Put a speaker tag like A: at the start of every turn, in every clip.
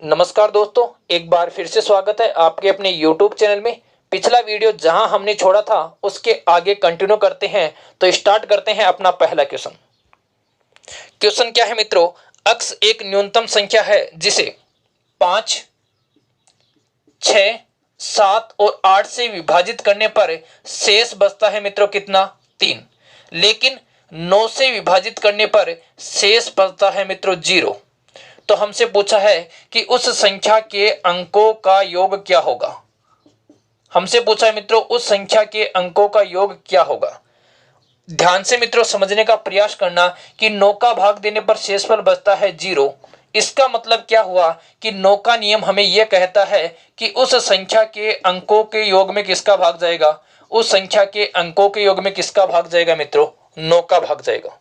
A: नमस्कार दोस्तों, एक बार फिर से स्वागत है आपके अपने YouTube चैनल में। पिछला वीडियो जहां हमने छोड़ा था उसके आगे कंटिन्यू करते हैं। तो स्टार्ट करते हैं अपना पहला क्वेश्चन। क्वेश्चन क्या है मित्रों? अक्स एक न्यूनतम संख्या है जिसे 5, 6, 7 और 8 से विभाजित करने पर शेष बचता है मित्रों कितना? 3। लेकिन 9 से विभाजित करने पर शेष बचता है मित्रों 0। तो हमसे पूछा है कि उस संख्या के अंकों का योग क्या होगा। हमसे पूछा है मित्रों उस संख्या के अंकों का योग क्या होगा। ध्यान से मित्रों समझने का प्रयास करना कि 9 का भाग देने पर शेषफल बचता है 0। इसका मतलब क्या हुआ कि 9 का नियम हमें यह कहता है कि उस संख्या के अंकों के योग में किसका भाग जाएगा? उस संख्या के अंकों के योग में किसका भाग जाएगा मित्रों? 9 का भाग जाएगा।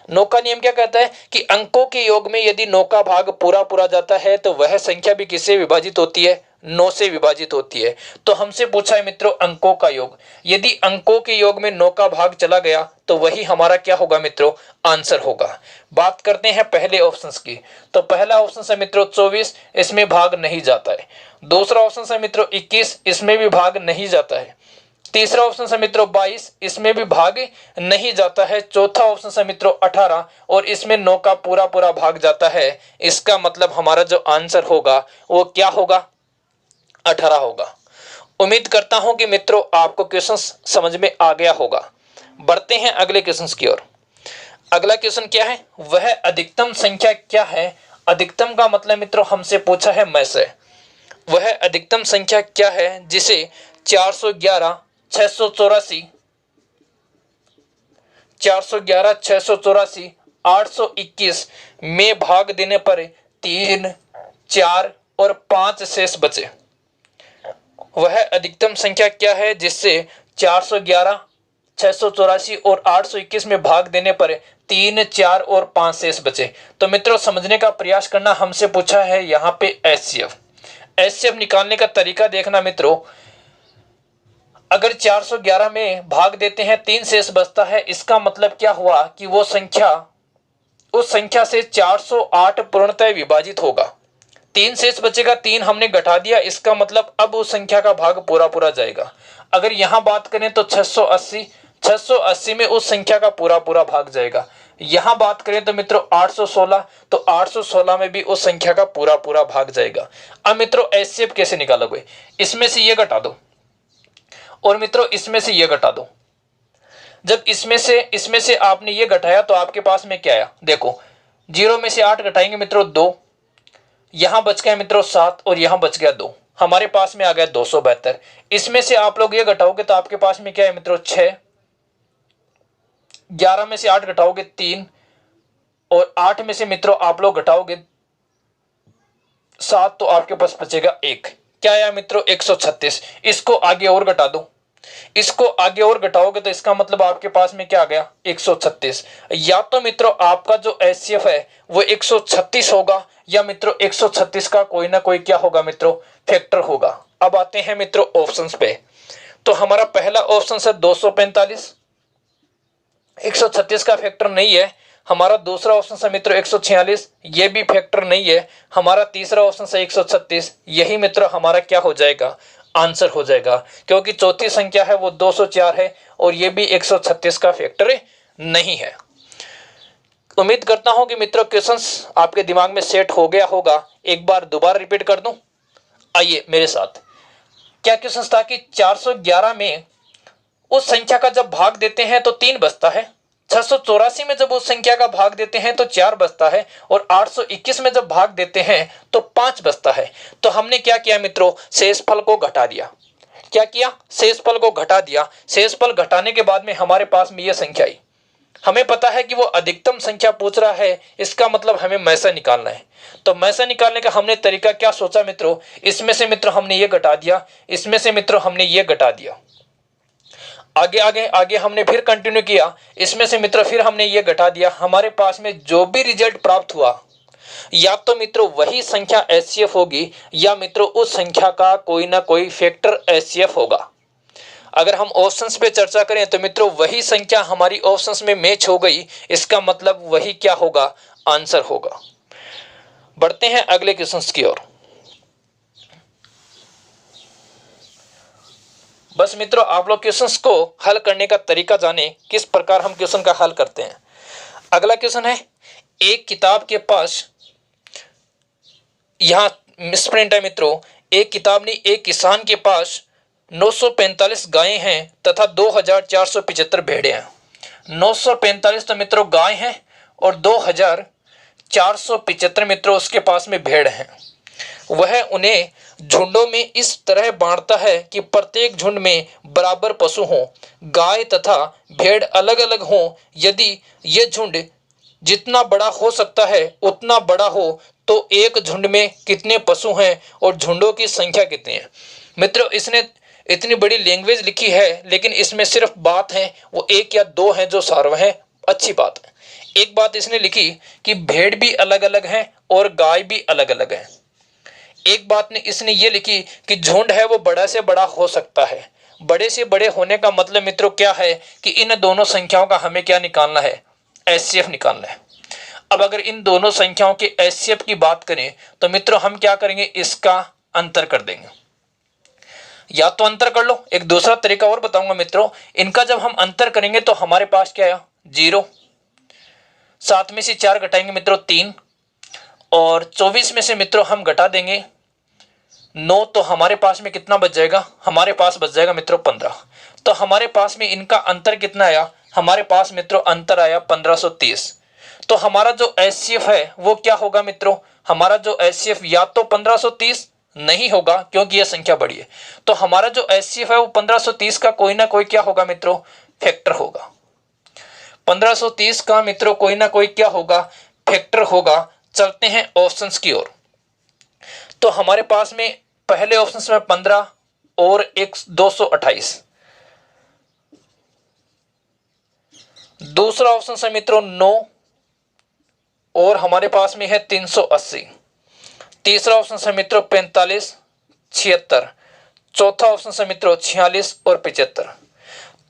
A: 9 का नियम क्या कहता है कि अंकों के योग में यदि 9 का भाग पूरा पूरा जाता है तो वह संख्या भी किससे विभाजित होती है? 9 से विभाजित होती है। तो हमसे पूछा है मित्रों अंकों का योग। यदि अंकों के योग में 9 का भाग चला गया तो वही हमारा क्या होगा मित्रों? आंसर होगा। बात करते हैं पहले ऑप्शंस की। तो पहला ऑप्शन है मित्रों 24, इसमें भाग नहीं जाता है। दूसरा ऑप्शन है मित्रों 21, इसमें भी भाग नहीं जाता है। तीसरा ऑप्शन है मित्रों 22, इसमें भी भाग नहीं जाता है। चौथा ऑप्शन है मित्रों 18 और इसमें 9 का पूरा पूरा भाग जाता है। इसका मतलब हमारा जो आंसर होगा वो क्या होगा? 18 होगा। उम्मीद करता हूं कि मित्रों आपको क्वेश्चन समझ में आ गया होगा। बढ़ते हैं अगले क्वेश्चन की ओर। अगला क्वेश्चन क्या है? वह अधिकतम संख्या क्या है? अधिकतम का मतलब मित्रों हमसे पूछा है में से। वह अधिकतम संख्या क्या है जिसे 411, 684, 821 में भाग देने पर 3, 4 और 5 शेष बचे। वह अधिकतम संख्या क्या है जिससे 411, 684 और 821 में भाग देने पर 3, 4 और 5 शेष बचे। तो मित्रों समझने का प्रयास करना। हमसे पूछा है यहाँ पे एचसीएफ निकालने का तरीका देखना मित्रों। अगर 411 में भाग देते हैं 3 शेष बचता है, इसका मतलब क्या हुआ कि वो संख्या उस संख्या से 408 पूर्णतः विभाजित होगा। 3 शेष बचेगा, 3 हमने घटा दिया, इसका मतलब अब उस संख्या का भाग पूरा पूरा जाएगा। अगर यहां बात करें तो 680 में उस संख्या का पूरा पूरा भाग जाएगा। यहां बात करें तो मित्रों 816, तो 816 में भी उस संख्या का पूरा पूरा भाग जाएगा। अब मित्रों एचसीएफ कैसे निकालोगे? इसमें से ये घटा दो और मित्रों इसमें से ये घटा दो। जब इसमें से आपने ये घटाया तो आपके पास में क्या आया? देखो 0 में से 8 घटाएंगे मित्रों 2, यहां बच गया मित्रों 7 और यहां बच गया 2, हमारे पास में आ गया 272। इसमें से आप लोग ये घटाओगे तो आपके पास में क्या है मित्रों? 6। 11 में से 8 घटाओगे 3 और 8 में से मित्रों आप लोग घटाओगे 7 तो आपके पास बचेगा 1। क्या आया मित्रों? 136। इसको आगे और घटा दो, इसको आगे और घटाओगे तो इसका मतलब आपके पास में क्या आ गया? 136। या तो मित्रों आपका जो एचसीएफ है वो 136 होगा या मित्रों 136 का कोई ना कोई क्या होगा मित्रों? फैक्टर होगा। अब आते हैं मित्रों ऑप्शंस पे। तो हमारा पहला ऑप्शन है 245, 136 का फैक्टर नहीं है। हमारा दूसरा ऑप्शन है मित्रों 146, ये भी फैक्टर नहीं है। हमारा तीसरा ऑप्शन है 136, यही मित्रों हमारा क्या हो जाएगा? आंसर हो जाएगा, क्योंकि चौथी संख्या है वो 204 है और ये भी 136 का फैक्टर नहीं है। उम्मीद करता हूं कि मित्रों क्वेश्चंस आपके दिमाग में सेट हो गया होगा। एक बार दोबारा रिपीट कर दूं, आइए मेरे साथ। क्या क्वेश्चन था कि 411 में उस संख्या का जब भाग देते हैं तो 3 बचता है, 684 में जब उस संख्या का भाग देते हैं तो 4 बचता है और 821 में जब भाग देते हैं तो 5 बचता है। तो हमने क्या किया मित्रों? शेषफल को घटा दिया। क्या किया? शेषफल को घटा दिया। शेषफल घटाने के बाद में हमारे पास में यह संख्या आई। हमें पता है कि वो अधिकतम संख्या पूछ रहा है, इसका मतलब हमें में से निकालना है। तो में से निकालने का हमने तरीका क्या सोचा मित्रों? इसमें से मित्रों हमने ये घटा दिया, इसमें से मित्रों हमने ये घटा दिया। आगे आगे आगे हमने फिर कंटिन्यू किया, इसमें से मित्रों फिर हमने ये घटा दिया। हमारे पास में जो भी रिजल्ट प्राप्त हुआ या तो मित्रों वही संख्या एचसीएफ होगी या मित्रों उस संख्या का कोई ना कोई फैक्टर एचसीएफ होगा। अगर हम ऑप्शंस पे चर्चा करें तो मित्रों वही संख्या हमारी ऑप्शंस में मैच हो गई, इसका मतलब वही क्या होगा? आंसर होगा। बढ़ते हैं अगले क्वेश्चन की ओर। बस मित्रों, आप लोग क्वेश्चंस को हल करने का तरीका जाने, किस प्रकार हम क्वेश्चन का हल करते हैं। अगला क्वेश्चन है, एक किताब के पास, यहां मिसप्रिंट है मित्रों, एक किताब नहीं, एक किसान के पास 945 गायें हैं तथा 2475 भेड़ें हैं। 945 तो मित्रों गाय हैं और 2475 मित्रों उसके पास में भेड़ हैं। वह उन्हें झुंडों में इस तरह बांटता है कि प्रत्येक झुंड में बराबर पशु हों, गाय तथा भेड़ अलग अलग हों। यदि ये झुंड जितना बड़ा हो सकता है उतना बड़ा हो तो एक झुंड में कितने पशु हैं और झुंडों की संख्या कितनी है। मित्रों, इसने इतनी बड़ी लैंग्वेज लिखी है, लेकिन इसमें सिर्फ बात है वो एक या दो हैं जो सार्व हैं। अच्छी बात है। एक बात इसने लिखी कि भेड़ भी अलग अलग हैं और गाय भी अलग अलग है। एक बात ने इसने ये लिखी कि झुंड है वो बड़ा से बड़ा हो सकता है। बड़े से बड़े होने का मतलब मित्रों क्या है कि इन दोनों संख्याओं का हमें क्या निकालना है, एचसीएफ निकालना है। अब अगर इन दोनों संख्याओं के एचसीएफ की बात करें तो मित्रों हम क्या करेंगे, इसका अंतर कर देंगे। या तो अंतर कर लो, एक दूसरा तरीका और बताऊंगा मित्रों। इनका जब हम अंतर करेंगे तो हमारे पास क्या आया, 0। 7 में से 4 घटाएंगे मित्रों 3, और 24 में से मित्रों हम घटा देंगे 9, तो हमारे पास में कितना बच जाएगा, हमारे पास बच जाएगा मित्रों 15। तो हमारे पास में इनका अंतर कितना आया, हमारे पास मित्रों अंतर आया 1530। तो हमारा जो एचसीएफ है वो क्या होगा मित्रों, हमारा जो एचसीएफ या तो 1530 नहीं होगा क्योंकि यह संख्या बड़ी है, तो हमारा जो एचसीएफ है वो 1530 का कोई ना कोई क्या होगा मित्रों, फैक्टर होगा। 1530 का मित्रों कोई ना कोई क्या होगा, फैक्टर होगा। चलते हैं ऑप्शंस की ओर। तो हमारे पास में पहले ऑप्शन में 15 और एक 228, दूसरा ऑप्शन है मित्रों 9 और हमारे पास में है 380, तीसरा ऑप्शन है मित्रों 45, 76, चौथा ऑप्शन है मित्रों 46 और 75।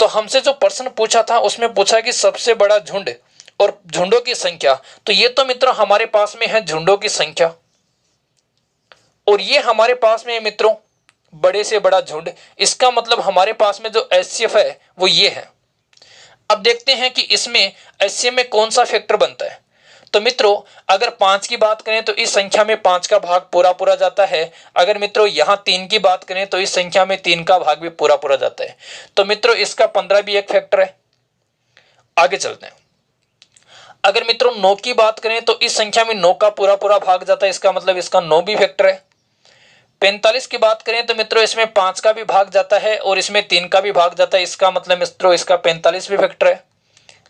A: तो हमसे जो प्रश्न पूछा था उसमें पूछा कि सबसे बड़ा झुंड और झुंडों की संख्या। तो ये तो मित्रों हमारे पास में है झुंडों की संख्या, और ये हमारे पास में है मित्रों बड़े से बड़ा झुंड। इसका मतलब हमारे पास में जो एचसीएफ है वो ये है। अब देखते हैं कि इसमें एचसीएफ में कौन सा फैक्टर बनता है। तो मित्रों अगर 5 की बात करें तो इस संख्या में 5 का भाग पूरा पूरा जाता है। अगर मित्रों यहाँ 3 की बात करें तो इस संख्या में 3 का भाग भी पूरा पूरा जाता है। तो मित्रों इसका 15 भी एक फैक्टर है। आगे चलते हैं। अगर मित्रों 9 की बात करें तो इस संख्या में 9 का पूरा पूरा भाग जाता है, इसका मतलब इसका 9 भी फैक्टर है। 45 की बात करें तो मित्रों इसमें 5 का भी भाग जाता है और इसमें 3 का भी भाग जाता है, इसका मतलब मित्रों इसका 45 भी फैक्टर है।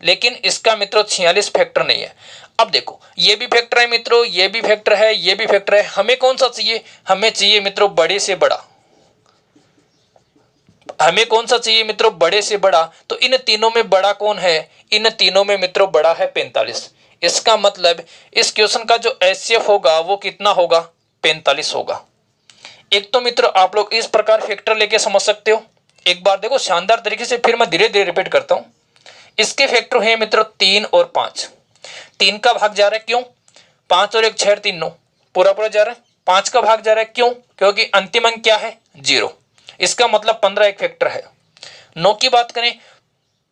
A: लेकिन इसका मित्रों 46 फैक्टर नहीं है। अब देखो ये भी फैक्टर है मित्रों, ये भी फैक्टर है, ये भी फैक्टर है। हमें कौन सा चाहिए, हमें चाहिए मित्रों बड़े से बड़ा। हमें कौन सा चाहिए मित्रों, बड़े से बड़ा। तो इन तीनों में बड़ा कौन है, इन तीनों में मित्रों बड़ा है 45। इसका मतलब इस क्वेश्चन का जो एचसीएफ होगा वो कितना होगा, 45 होगा। एक तो मित्रों आप लोग इस प्रकार फैक्टर लेके समझ सकते हो। एक बार देखो शानदार तरीके से, फिर मैं धीरे धीरे रिपीट करता हूं। इसके फैक्टर हैं मित्रों 3 और 5। 3 का भाग जा रहा है, क्यों, 5 और 1 6 3 9 पूरा पूरा जा रहा है। 5 का भाग जा रहा है, क्यों, क्योंकि अंतिम अंक क्या है, 0। इसका मतलब 15 एक फैक्टर है। 9 की बात करें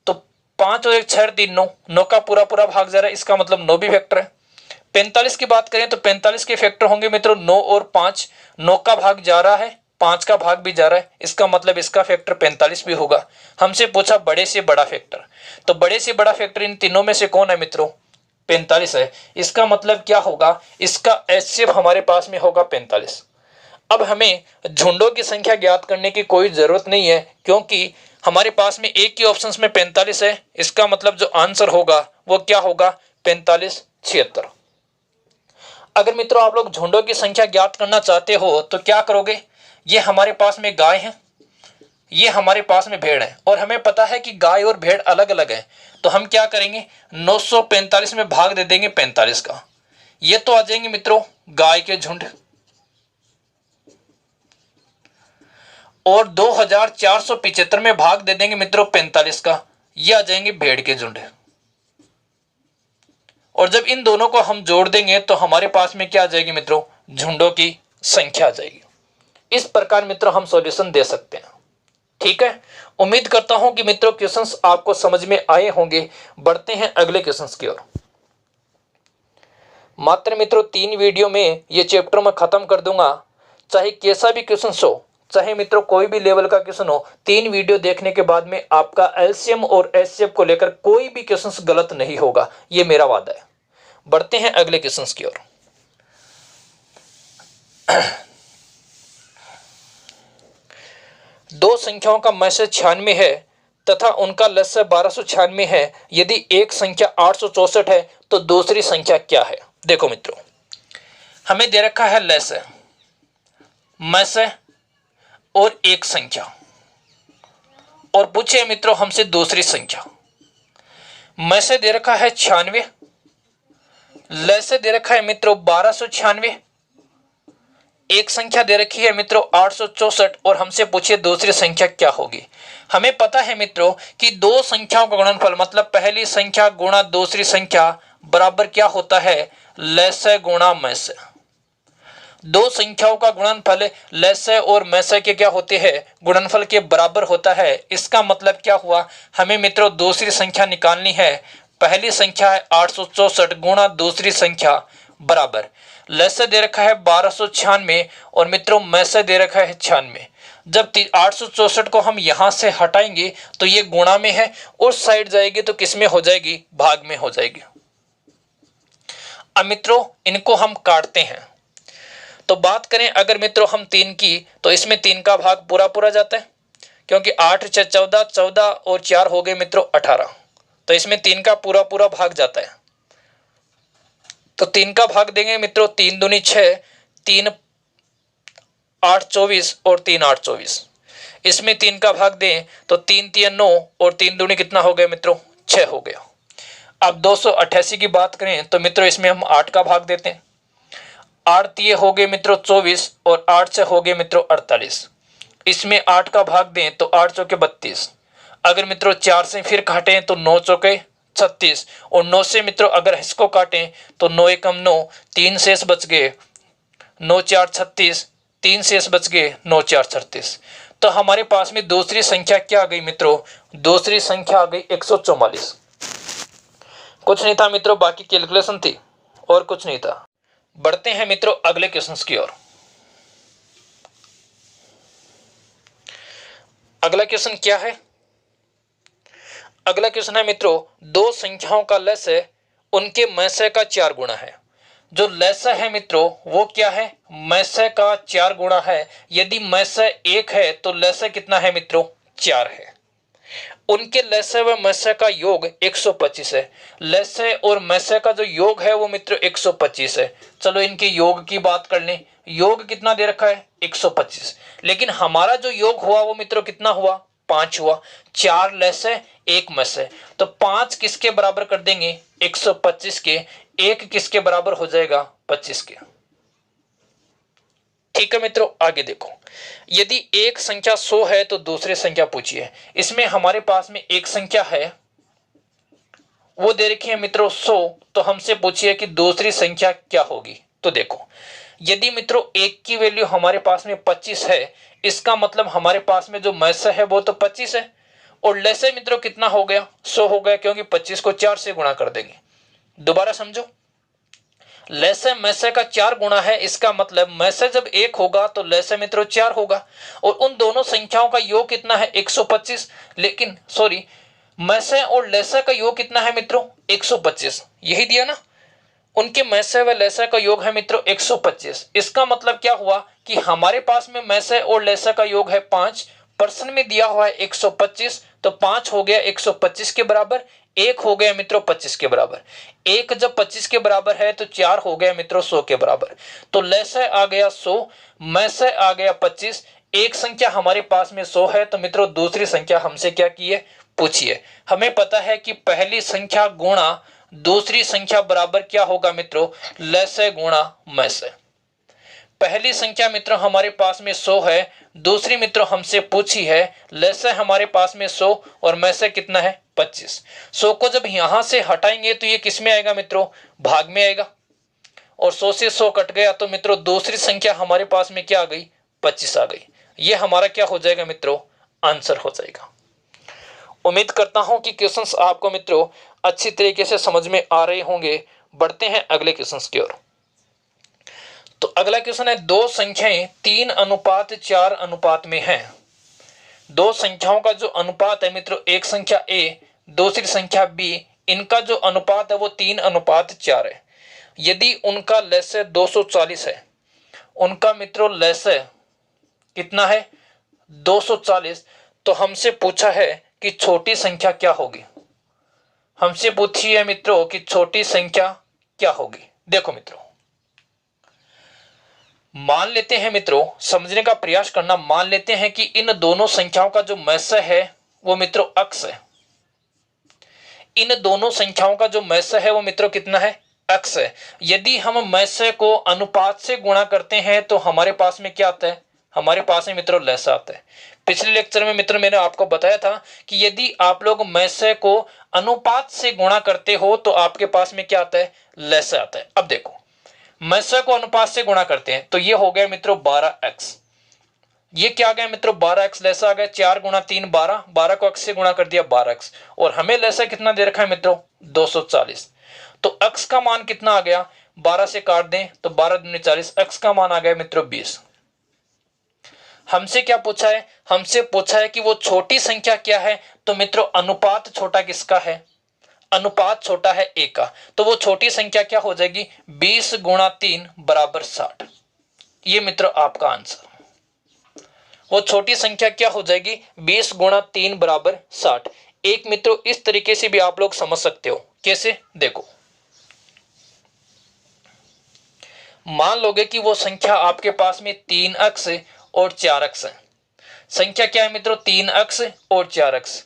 A: तो 5 और 1 6 3 9, 9 का पूरा पूरा भाग जा रहा है, इसका मतलब 9 भी फैक्टर है। 45 की बात करें तो 45 के फैक्टर होंगे मित्रों 9 और 5। 9 का भाग जा रहा है, 5 का भाग भी जा रहा है, इसका मतलब इसका फैक्टर 45 भी होगा। हमसे पूछा बड़े से बड़ा फैक्टर, तो बड़े से बड़ा फैक्टर इन तीनों में से कौन है मित्रों, 45 है। इसका मतलब क्या होगा, इसका एचसीएफ हमारे पास में होगा 45। अब हमें झुंडों की संख्या ज्ञात करने की कोई जरूरत नहीं है क्योंकि हमारे पास में एक ही ऑप्शन में 45 है। इसका मतलब जो आंसर होगा वो क्या होगा, 45 76। अगर मित्रों आप लोग झुंडों की संख्या ज्ञात करना चाहते हो तो क्या करोगे, ये हमारे पास में गाय है, ये हमारे पास में भेड़ है, और हमें पता है कि गाय और भेड़ अलग अलग है। तो हम क्या करेंगे, 945 में भाग दे देंगे 45 का। ये तो आ जाएंगे मित्रों गाय के झुंड, और 2475 में भाग दे देंगे मित्रों 45 का, ये आ जाएंगे भेड़ के झुंड। और जब इन दोनों को हम जोड़ देंगे तो हमारे पास में क्या आ जाएगी मित्रों, झुंडों की संख्या आ जाएगी। इस प्रकार मित्रों हम सॉल्यूशन दे सकते हैं। ठीक है, उम्मीद करता हूं कि मित्रों क्वेश्चंस आपको समझ में आए होंगे। बढ़ते हैं अगले क्वेश्चंस की ओर। मात्र मित्रों 3 वीडियो में ये चैप्टर मैं खत्म कर दूंगा। चाहे कैसा भी क्वेश्चन हो, चाहे मित्रों कोई भी लेवल का क्वेश्चन हो, 3 वीडियो देखने के बाद में आपका एलसीएम और एचसीएफ को लेकर कोई भी क्वेश्चन गलत नहीं होगा, ये मेरा वादा है। बढ़ते हैं अगले क्वेश्चन की ओर। दो संख्याओं का मैसेज 96 है तथा उनका लसागु 1296 है। यदि एक संख्या 864 है तो दूसरी संख्या क्या है? देखो मित्रों, हमें दे रखा है लसागु, मैसेज और एक संख्या, और पूछे मित्रों हमसे दूसरी संख्या। मैसेज दे रखा है 96, लसागु दे रखा है मित्रों 1296, एक संख्या दे रखी है मित्रों 864 और हमसे पूछिए दूसरी संख्या क्या होगी। हमें पता है मित्रों कि दो संख्याओं का गुणनफल मतलब पहली संख्या गुणा दूसरी संख्या बराबर क्या होता है, लसागु गुणा मैसेज। दो संख्याओं का गुणनफल लसागु और मैसेज के क्या होते हैं, गुणनफल के बराबर होता है। इसका मतलब क्या हुआ, हमें मित्रों दूसरी संख्या निकालनी है। पहली संख्या है 864 गुणा दूसरी संख्या बराबर लसागु दे रखा है 1296 और मित्रों मैसेज दे रखा है 96। जब 864 को हम यहां से हटाएंगे तो ये गुणा में है, उस साइड जाएगी तो किस में हो जाएगी, भाग में हो जाएगी। अब मित्रों इनको हम काटते हैं तो बात करें अगर मित्रों हम 3 की, तो इसमें 3 का भाग पूरा पूरा जाता है, क्योंकि 8 6 14, 14 और 4 हो गए मित्रों 18, तो इसमें 3 का पूरा पूरा भाग जाता है। तो 3 का भाग देंगे मित्रों, 3 दूनी 6, 3 8 24 और 3 8 24। इसमें 3 का भाग दें तो 3 3 9 और 3 दूनी कितना हो गया मित्रों, 6 हो गया। अब 288 की बात करें तो मित्रों इसमें हम 8 का भाग देते हैं। 8 3 हो गए मित्रों 24 और 8 6 हो गए मित्रों 48। इसमें 8 का भाग दें तो 8 चौके 32। अगर मित्रों 4 से फिर काटें तो 9 चौके 36 और 9 से मित्रों अगर इसको काटें तो 9 एकम 9, 3 शेष बच गए, 9 4 36, 3 शेष बच गए, 9 4 36। तो हमारे पास में दूसरी संख्या क्या आ गई मित्रों, दूसरी संख्या आ गई 144। कुछ नहीं था मित्रों, बाकी कैलकुलेशन थी और कुछ नहीं था। बढ़ते हैं मित्रों अगले क्वेश्चन की ओर। अगला क्वेश्चन क्या है? अगला क्वेश्चन है मित्रों, दो संख्याओं का लसागु उनके मैसेज का 4 गुना है। जो लसागु है मित्रों वो क्या है, मैसेज का 4 गुना है। यदि मैसेज 1 है तो लसागु कितना है मित्रों, 4 है। उनके लसागु व मैसेज का योग 125 है। लसागु और मैसेज का जो योग है वो मित्रों 125 है। चलो इनके योग की बात कर लें। योग कितना दे रखा है, 125, लेकिन हमारा जो योग हुआ वो मित्रों कितना हुआ, 5 हुआ। 4 लसागु 1 मैसेज, तो 5 किसके बराबर कर देंगे, 125 के। 1 किसके बराबर हो जाएगा, 25 के। ठीक है मित्रों, आगे देखो। यदि एक संख्या 100 है तो दूसरी संख्या पूछिए। इसमें हमारे पास में एक संख्या है वो दे रखी है मित्रों 100, तो हमसे पूछिए कि दूसरी संख्या क्या होगी। तो देखो, यदि मित्रों 1 की वैल्यू हमारे पास में 25 है, इसका मतलब हमारे पास में जो मैसेज है वो तो 25 है, और लसागु मित्रों कितना हो गया, 100 हो गया, क्योंकि 25 को 4 से गुणा कर देंगे। दोबारा समझो, लसागु मैसेज का 4 गुना है, इसका मतलब मैसेज जब 1 होगा तो लसागु मित्रों 4 होगा, और उन दोनों संख्याओं का योग कितना है, 125। लेकिन सॉरी, मैसेज और लसागु का योग कितना है मित्रों, 125, यही दिया ना। उनके मैसेज व लसागु का योग है मित्रों 125। इसका मतलब क्या हुआ कि हमारे पास में मैसेज और लसागु का योग है 5, प्रश्न में दिया हुआ है 125, तो 5 हो गया 125 के बराबर, 1 हो गया मित्रों 25 के बराबर। 1 जब 25 के बराबर है तो 4 हो गया मित्रों 100 के बराबर। तो लसागु आ गया 100, मैसेज आ गया 25। एक संख्या हमारे पास में 100 है, तो मित्रों दूसरी संख्या हमसे क्या की है, पूछिए। हमें पता है कि पहली संख्या गुणा दूसरी संख्या बराबर क्या होगा मित्रों, लसागु गुणा मैसेज। पहली संख्या मित्रों हमारे पास में 100 है, दूसरी मित्रों हमसे पूछी है, लसागु हमारे पास में 100 और मैसेज कितना है 25। 100 को जब यहां से हटाएंगे तो ये किस में आएगा मित्रों, भाग में आएगा। और 100 से 100 कट गया तो मित्रों दूसरी संख्या हमारे पास में क्या आ गई, 25 आ गई। ये हमारा क्या हो जाएगा मित्रों, आंसर हो जाएगा। उम्मीद करता हूं कि क्वेश्चंस आपको मित्रों अच्छी तरीके से समझ में आ रहे होंगे। बढ़ते हैं अगले क्वेश्चंस की ओर। तो अगला क्वेश्चन है, दो संख्याएं 3:4 अनुपात में हैं। दो संख्याओं का जो अनुपात है मित्रों, एक संख्या a दूसरी संख्या b, इनका जो अनुपात है वो 3:4 है। यदि उनका लसागु 240 है, उनका मित्रों लसागु कितना है, 240, तो हमसे पूछा है कि छोटी संख्या क्या होगी। हमसे पूछी है मित्रों कि छोटी संख्या क्या होगी। देखो मित्रों, मान लेते हैं मित्रों, समझने का प्रयास करना, मान लेते हैं कि इन दोनों संख्याओं का जो लसागु है वो मित्रों x है। इन दोनों संख्याओं का जो लसागु है वो मित्रों कितना है, x है। यदि हम लसागु को अनुपात से गुणा करते हैं तो हमारे पास में क्या आता है, हमारे पास में मित्रों लसागु आता है। पिछले लेक्चर में मित्रों मैंने आपको बताया था कि यदि आप लोग लसागु को अनुपात से गुणा करते हो तो आपके पास में क्या आता है, लसागु आता है। अब देखो, लसागु को अनुपात से गुणा करते हैं तो ये हो गया मित्रों 12x। ये क्या आ गया मित्रों, 12x लसागु आ गया। 4 गुणा 3 12, 12 को x से गुणा कर दिया 12x, और हमें लसागु कितना दे रखा है मित्रों, 240। तो x का मान कितना आ गया, 12 से काट दें तो 12 दूनी 40, x का मान आ गया मित्रों 20। हमसे क्या पूछा है, हमसे पूछा है कि वो छोटी संख्या क्या है। तो मित्रों अनुपात छोटा किसका है, अनुपात छोटा है a का, तो वो छोटी संख्या क्या हो जाएगी, 20 गुणा 3 बराबर 60। ये मित्रों आपका आंसर, वो छोटी संख्या क्या हो जाएगी, 20 गुणा 3 बराबर 60। एक मित्रों इस तरीके से भी आप लोग समझ सकते हो। कैसे, देखो, मान लोगे कि वो संख्या आपके पास में 3x और 4x है। संख्या क्या है मित्रों, 3x और 4x,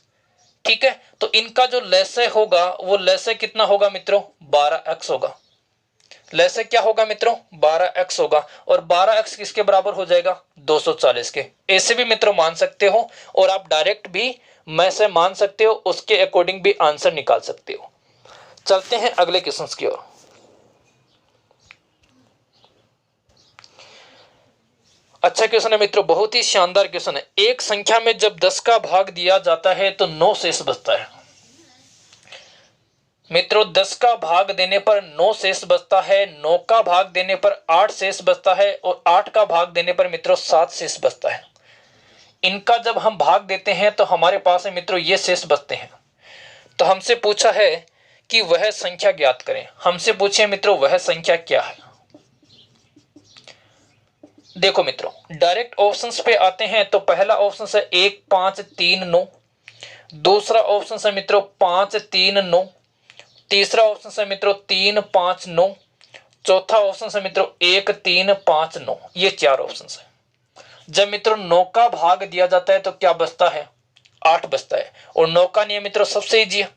A: ठीक है। तो इनका जो लसागु होगा वो लसागु कितना होगा मित्रों, 12x होगा। लसागु क्या होगा मित्रों, 12x होगा। और 12x किसके बराबर हो जाएगा, 240 के। ऐसे भी मित्रों मान सकते हो, और आप डायरेक्ट भी मैं से मान सकते हो, उसके अकॉर्डिंग भी आंसर निकाल सकते हो। चलते हैं अगले क्वेश्चन की ओर। अच्छा क्वेश्चन है मित्रों, बहुत ही शानदार क्वेश्चन है। एक संख्या में जब 10 का भाग दिया जाता है तो 9 शेष बचता है। मित्रों 10 का भाग देने पर 9 शेष बचता है, 9 का भाग देने पर 8 शेष बचता है, और 8 का भाग देने पर मित्रों 7 शेष बचता है। इनका जब हम भाग देते हैं तो हमारे पास है मित्रों ये शेष बचते हैं। तो हमसे पूछा है कि वह संख्या ज्ञात करें। हमसे पूछे मित्रों वह संख्या क्या है। देखो मित्रों, डायरेक्ट ऑप्शंस पे आते हैं तो पहला ऑप्शन है 1 5 3 9, दूसरा ऑप्शन है मित्रों 5 3 9, तीसरा ऑप्शन है मित्रों 3 5 9, चौथा ऑप्शन है मित्रों 1 3 5 9। ये 4 ऑप्शन है। जब मित्रों 9 का भाग दिया जाता है तो क्या बचता है, 8 बचता है। और 9 का नियम मित्रों सबसे इजी है।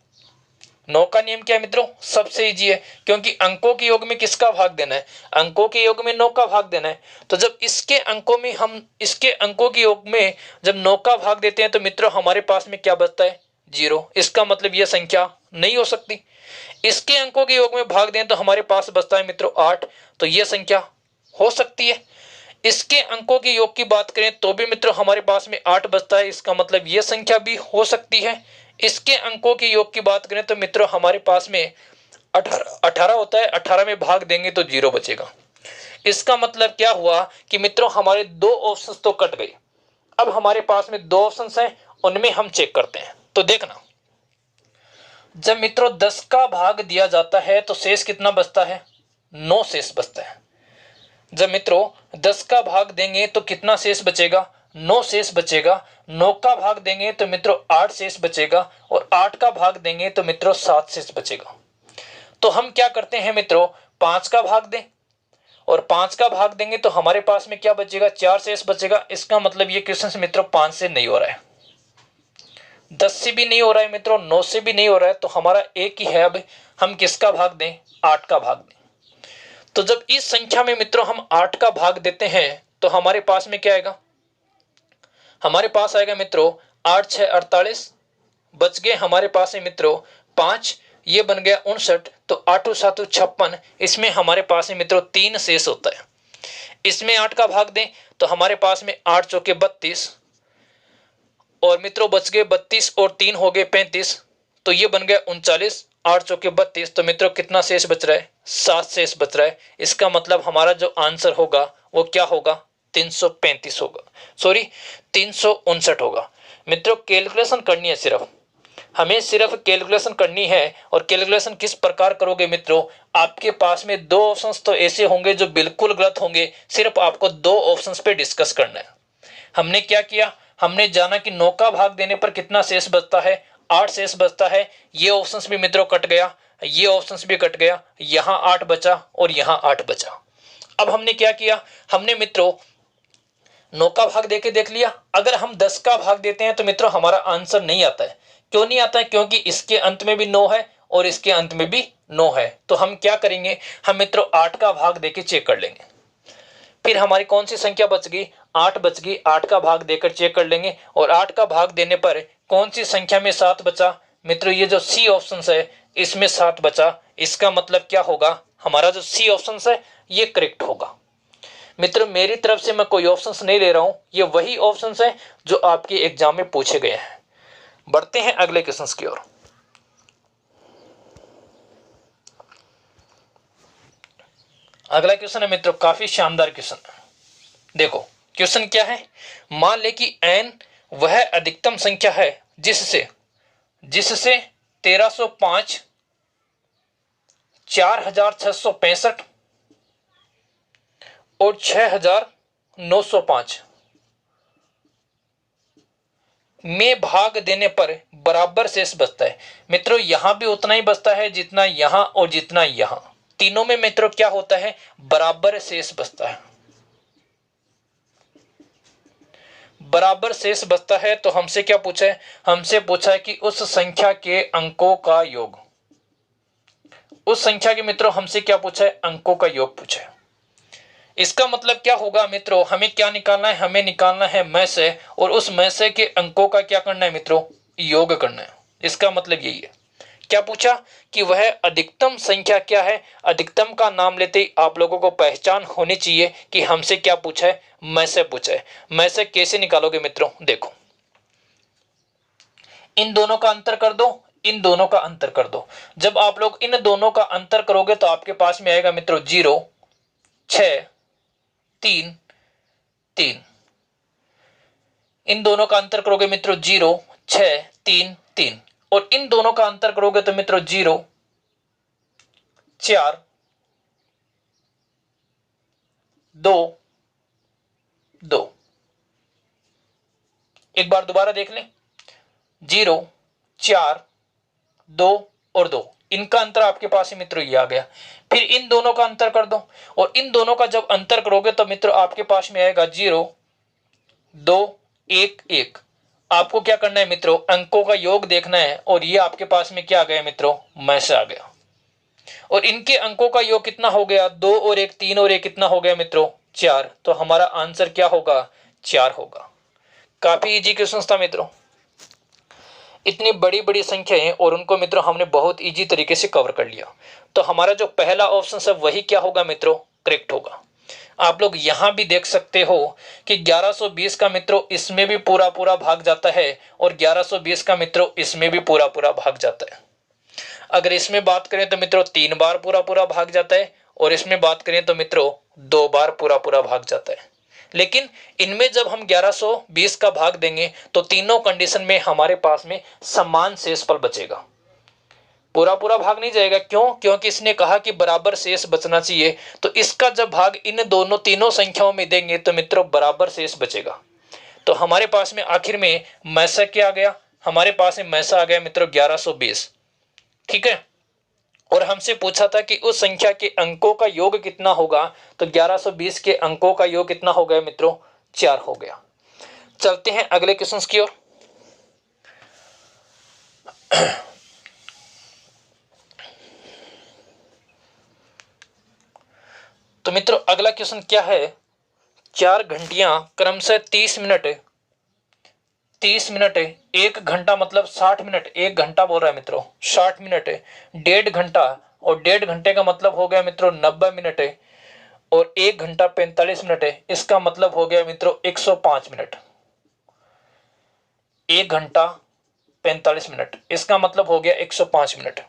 A: 9 का नियम क्या है मित्रों, सबसे इजी है, क्योंकि अंकों के योग में किसका भाग देना है, अंकों के योग में 9 का भाग देना है। तो जब इसके अंकों में हम इसके अंकों के योग में जब 9 का भाग देते हैं तो मित्रों हमारे पास में क्या बचता है, 0। इसका मतलब यह संख्या नहीं हो सकती। इसके अंकों के योग में भाग दें तो हमारे पास बचता है मित्रों 8, तो यह संख्या हो सकती है। इसके अंकों के योग की बात करें तो भी मित्रों हमारे पास में 8 बचता है, इसका मतलब यह संख्या भी हो सकती है। इसके अंकों के योग की बात करें तो मित्रों हमारे पास में 18 होता है, 18 में भाग देंगे तो 0 बचेगा। इसका मतलब क्या हुआ कि मित्रों हमारे 2 ऑप्शंस तो कट गए। अब हमारे पास में 2 ऑप्शंस हैं, उनमें हम चेक करते हैं। तो देखना, जब मित्रों 10 का भाग दिया जाता है तो शेष कितना बचता है, 9 शेष बचता है। जब मित्रों 10 का भाग देंगे तो कितना शेष बचेगा, 9 शेष बचेगा। 9 का भाग देंगे तो मित्रों 8 शेष बचेगा, और 8 का भाग देंगे तो मित्रों 7 शेष बचेगा। तो हम क्या करते हैं मित्रों, 5 का भाग दें, और 5 का भाग देंगे तो हमारे पास में क्या बचेगा, 4 शेष बचेगा। इसका मतलब ये क्वेश्चन मित्रों 5 से नहीं हो रहा है, 10 से भी नहीं हो रहा है मित्रों, 9 से भी नहीं हो रहा है। तो हमारा एक ही है, अब हम किसका भाग दें, 8 का भाग दें। तो जब इस संख्या में मित्रों हम 8 का भाग देते हैं तो हमारे पास में क्या आएगा, हमारे पास आएगा मित्रों 8 6 48, बच गए हमारे पास है मित्रों 5, ये बन गया 59, तो 8 7 56, इसमें हमारे पास है मित्रों 3 शेष होता है। इसमें 8 का भाग दें तो हमारे पास में 8 चौके 32, और मित्रों बच गए 32 और 3 हो गए 35, तो ये बन गया 39, 8 चौके 32, तो मित्रों कितना शेष बच रहा है, 7 शेष बच रहा है। इसका मतलब हमारा जो आंसर होगा वो क्या होगा, 335 होगा, सॉरी 359 होगा। मित्रों कैलकुलेशन करनी है, हमें सिर्फ कैलकुलेशन करनी है। और कैलकुलेशन किस प्रकार करोगे मित्रों, आपके पास में 2 ऑप्शंस तो ऐसे होंगे जो बिल्कुल गलत होंगे, सिर्फ आपको 2 ऑप्शंस पे डिस्कस करना है। हमने क्या किया, हमने जाना कि 9 का भाग देने पर कितना शेष बचता है, 8 शेष बचता है। ये ऑप्शंस भी मित्रों कट गया, ये ऑप्शंस भी कट गया, यहां 8 बचा और यहां 8 बचा। अब हमने क्या किया, हमने मित्रों 9 का भाग देके देख लिया। अगर हम 10 का भाग देते हैं तो मित्रों हमारा आंसर नहीं आता है। क्यों नहीं आता है, क्योंकि इसके अंत में भी 9 है और इसके अंत में भी 9 है। तो हम क्या करेंगे, हम मित्रों 8 का भाग देके चेक कर लेंगे। फिर हमारी कौन सी संख्या बच गई, 8 बच गई, 8 का भाग देकर चेक कर लेंगे। और 8 का भाग देने पर कौन सी संख्या में 7 बचा, मित्रों ये जो सी ऑप्शन है इसमें 7 बचा। इसका मतलब क्या होगा, हमारा जो सी ऑप्शन है ये करेक्ट होगा। मित्र मेरी तरफ से मैं कोई ऑप्शंस नहीं ले रहा हूं, ये वही ऑप्शंस हैं जो आपके एग्जाम में पूछे गए हैं। बढ़ते हैं अगले क्वेश्चंस की ओर। अगला क्वेश्चन है मित्रों काफी शानदार क्वेश्चन है। देखो क्वेश्चन क्या है, मान ले कि n वह अधिकतम संख्या है जिससे 1305, 4665 और 6905 में भाग देने पर बराबर शेष बचता है। मित्रों यहां भी उतना ही बचता है जितना यहां और जितना यहां, तीनों में मित्रों क्या होता है, बराबर शेष बचता है। बराबर शेष बचता है तो हमसे क्या पूछा है, हमसे पूछा है कि उस संख्या के अंकों का योग। उस संख्या के मित्रों हमसे क्या पूछा है, अंकों का योग पूछा है। इसका मतलब क्या होगा मित्रों, हमें क्या निकालना है, हमें निकालना है में से, और उस में से के अंकों का क्या करना है मित्रों, योग करना है। इसका मतलब यही है। क्या पूछा कि वह अधिकतम संख्या क्या है। अधिकतम का नाम लेते ही आप लोगों को पहचान होनी चाहिए कि हमसे क्या पूछा है, में से पूछा है। में से कैसे निकालोगे मित्रों, देखो इन दोनों का अंतर कर दो, इन दोनों का अंतर कर दो। जब आप लोग इन दोनों का अंतर करोगे तो आपके पास में आएगा मित्रों 0, 6, 3, 3। इन दोनों का अंतर करोगे मित्रों 0, 6, 3, 3। और इन दोनों का अंतर करोगे तो मित्रों 0, 4, 2, 2। एक बार दोबारा देख लें, 0, 4, 2 और 2। इनका अंतर आपके पास ही मित्रों ये आ गया। फिर इन दोनों का अंतर कर दो, और इन दोनों का जब अंतर करोगे तो मित्रों आपके पास में आएगा 0, 2, 1, 1। आपको क्या करना है मित्रों, अंकों का योग देखना है, और ये आपके पास में क्या आ गया मित्रों, में से आ गया। और इनके अंकों का योग कितना हो गया, 2 और 1, 3 और 1 कितना हो गया मित्रों, 4। तो हमारा आंसर क्या होगा, 4 होगा। काफी इजी क्वेश्चन था मित्रों। इतनी बड़ी बड़ी संख्याएं और उनको मित्रों हमने बहुत इजी तरीके से कवर कर लिया। तो हमारा जो पहला ऑप्शन है वही क्या होगा मित्रों, करेक्ट होगा। आप लोग यहां भी देख सकते हो कि 1120 का मित्रों इसमें भी पूरा पूरा भाग जाता है, और 1120 का मित्रों इसमें भी पूरा पूरा भाग जाता है। अगर इसमें बात करें तो मित्रों 3 बार पूरा पूरा भाग जाता है, और इसमें बात करें तो मित्रों 2 बार पूरा पूरा भाग जाता है। लेकिन इनमें जब हम 1120 का भाग देंगे तो तीनों कंडीशन में हमारे पास में समान शेषफल बचेगा, पूरा पूरा भाग नहीं जाएगा। क्यों, क्योंकि इसने कहा कि बराबर शेष बचना चाहिए। तो इसका जब भाग इन दोनों तीनों संख्याओं में देंगे तो मित्रों बराबर शेष बचेगा। तो हमारे पास में आखिर में मैसा क्या आ गया, हमारे पास में मैसा आ गया मित्रों 1120। ठीक है, और हमसे पूछा था कि उस संख्या के अंकों का योग कितना होगा, तो 1120 के अंकों का योग कितना हो गया मित्रों, 4 हो गया। चलते हैं अगले क्वेश्चन की ओर। तो मित्रों अगला क्वेश्चन क्या है, 4 घंटियां क्रमशः 30 मिनट 30 मिनट है, 1 घंटा मतलब 60 मिनट, 1 घंटा बोल रहा है मित्रों, 60 मिनट है, 1.5 घंटा, और 1.5 घंटे का मतलब हो गया मित्रों 90 मिनट है, और 1 घंटा 45 मिनट है, इसका मतलब हो गया मित्रों 105 मिनट। 1 घंटा 45 मिनट, इसका मतलब हो गया 105 मिनट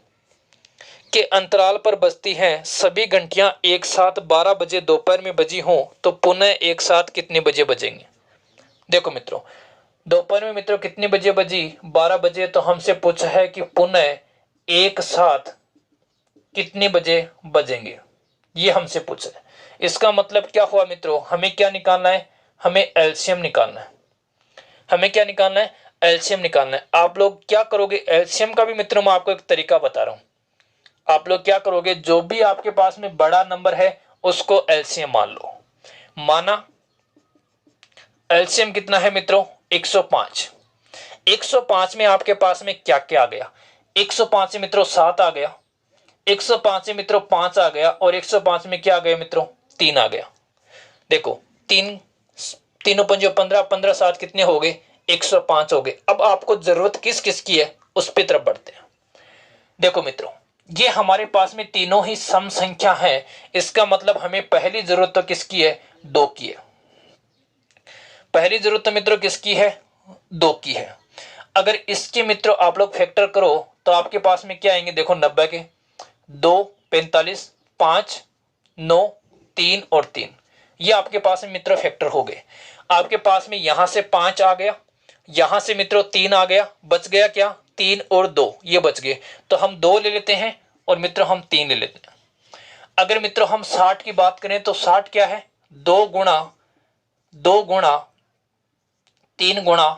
A: के अंतराल पर बजती हैं सभी घंटियां एक साथ 12 बजे दोपहर में बजी हों तो पुनः एक साथ कितने बजे बजेंगे। देखो मित्रों, दोपहर में मित्रों कितने बजे बजी, 12 बजे, तो हमसे पूछा है कि पुनः एक साथ कितने बजे बजेंगे, ये हमसे पूछा है। इसका मतलब क्या हुआ मित्रों, हमें क्या निकालना है, हमें एलसीएम निकालना है। हमें क्या निकालना है, एलसीएम निकालना है। आप लोग क्या करोगे, एलसीएम का भी मित्रों मैं आपको एक तरीका बता रहा हूं। आप लोग क्या करोगे, जो भी आपके पास में बड़ा नंबर है उसको एलसीएम मान लो। माना एलसीएम कितना है मित्रों, 105। 105 में आपके पास में क्या क्या आ गया, 105 से मित्रों 7 आ गया, 105 से मित्रों 5 आ गया, और 105 में क्या आ गया मित्रों, 3 आ गया। देखो तीन, तीनों पंजो 15, 15 7 कितने हो गए, 105 हो गए। अब आपको जरूरत किस किस की है उस पे तरफ बढ़ते हैं। देखो मित्रों, ये हमारे पास में तीनों ही सम संख्या है, इसका मतलब हमें पहली जरूरत तो किसकी है, 2 की है। पहली जरूरत तो मित्रों किसकी है, 2 की है। अगर इसके मित्रों आप लोग फैक्टर करो तो आपके पास में क्या आएंगे, देखो 90 के 2, 45, 5, 9, 3 और 3, ये आपके पास में मित्रों फैक्टर हो गए। आपके पास में यहां से 5 आ गया, यहां से मित्रों 3 आ गया, बच गया क्या, 3 और 2, ये बच गए। तो हम 2 ले लेते हैं और मित्रों हम 3 ले लेते हैं। अगर मित्रों हम 60 की बात करें तो 60 क्या है, 2 गुणा 3 गुणा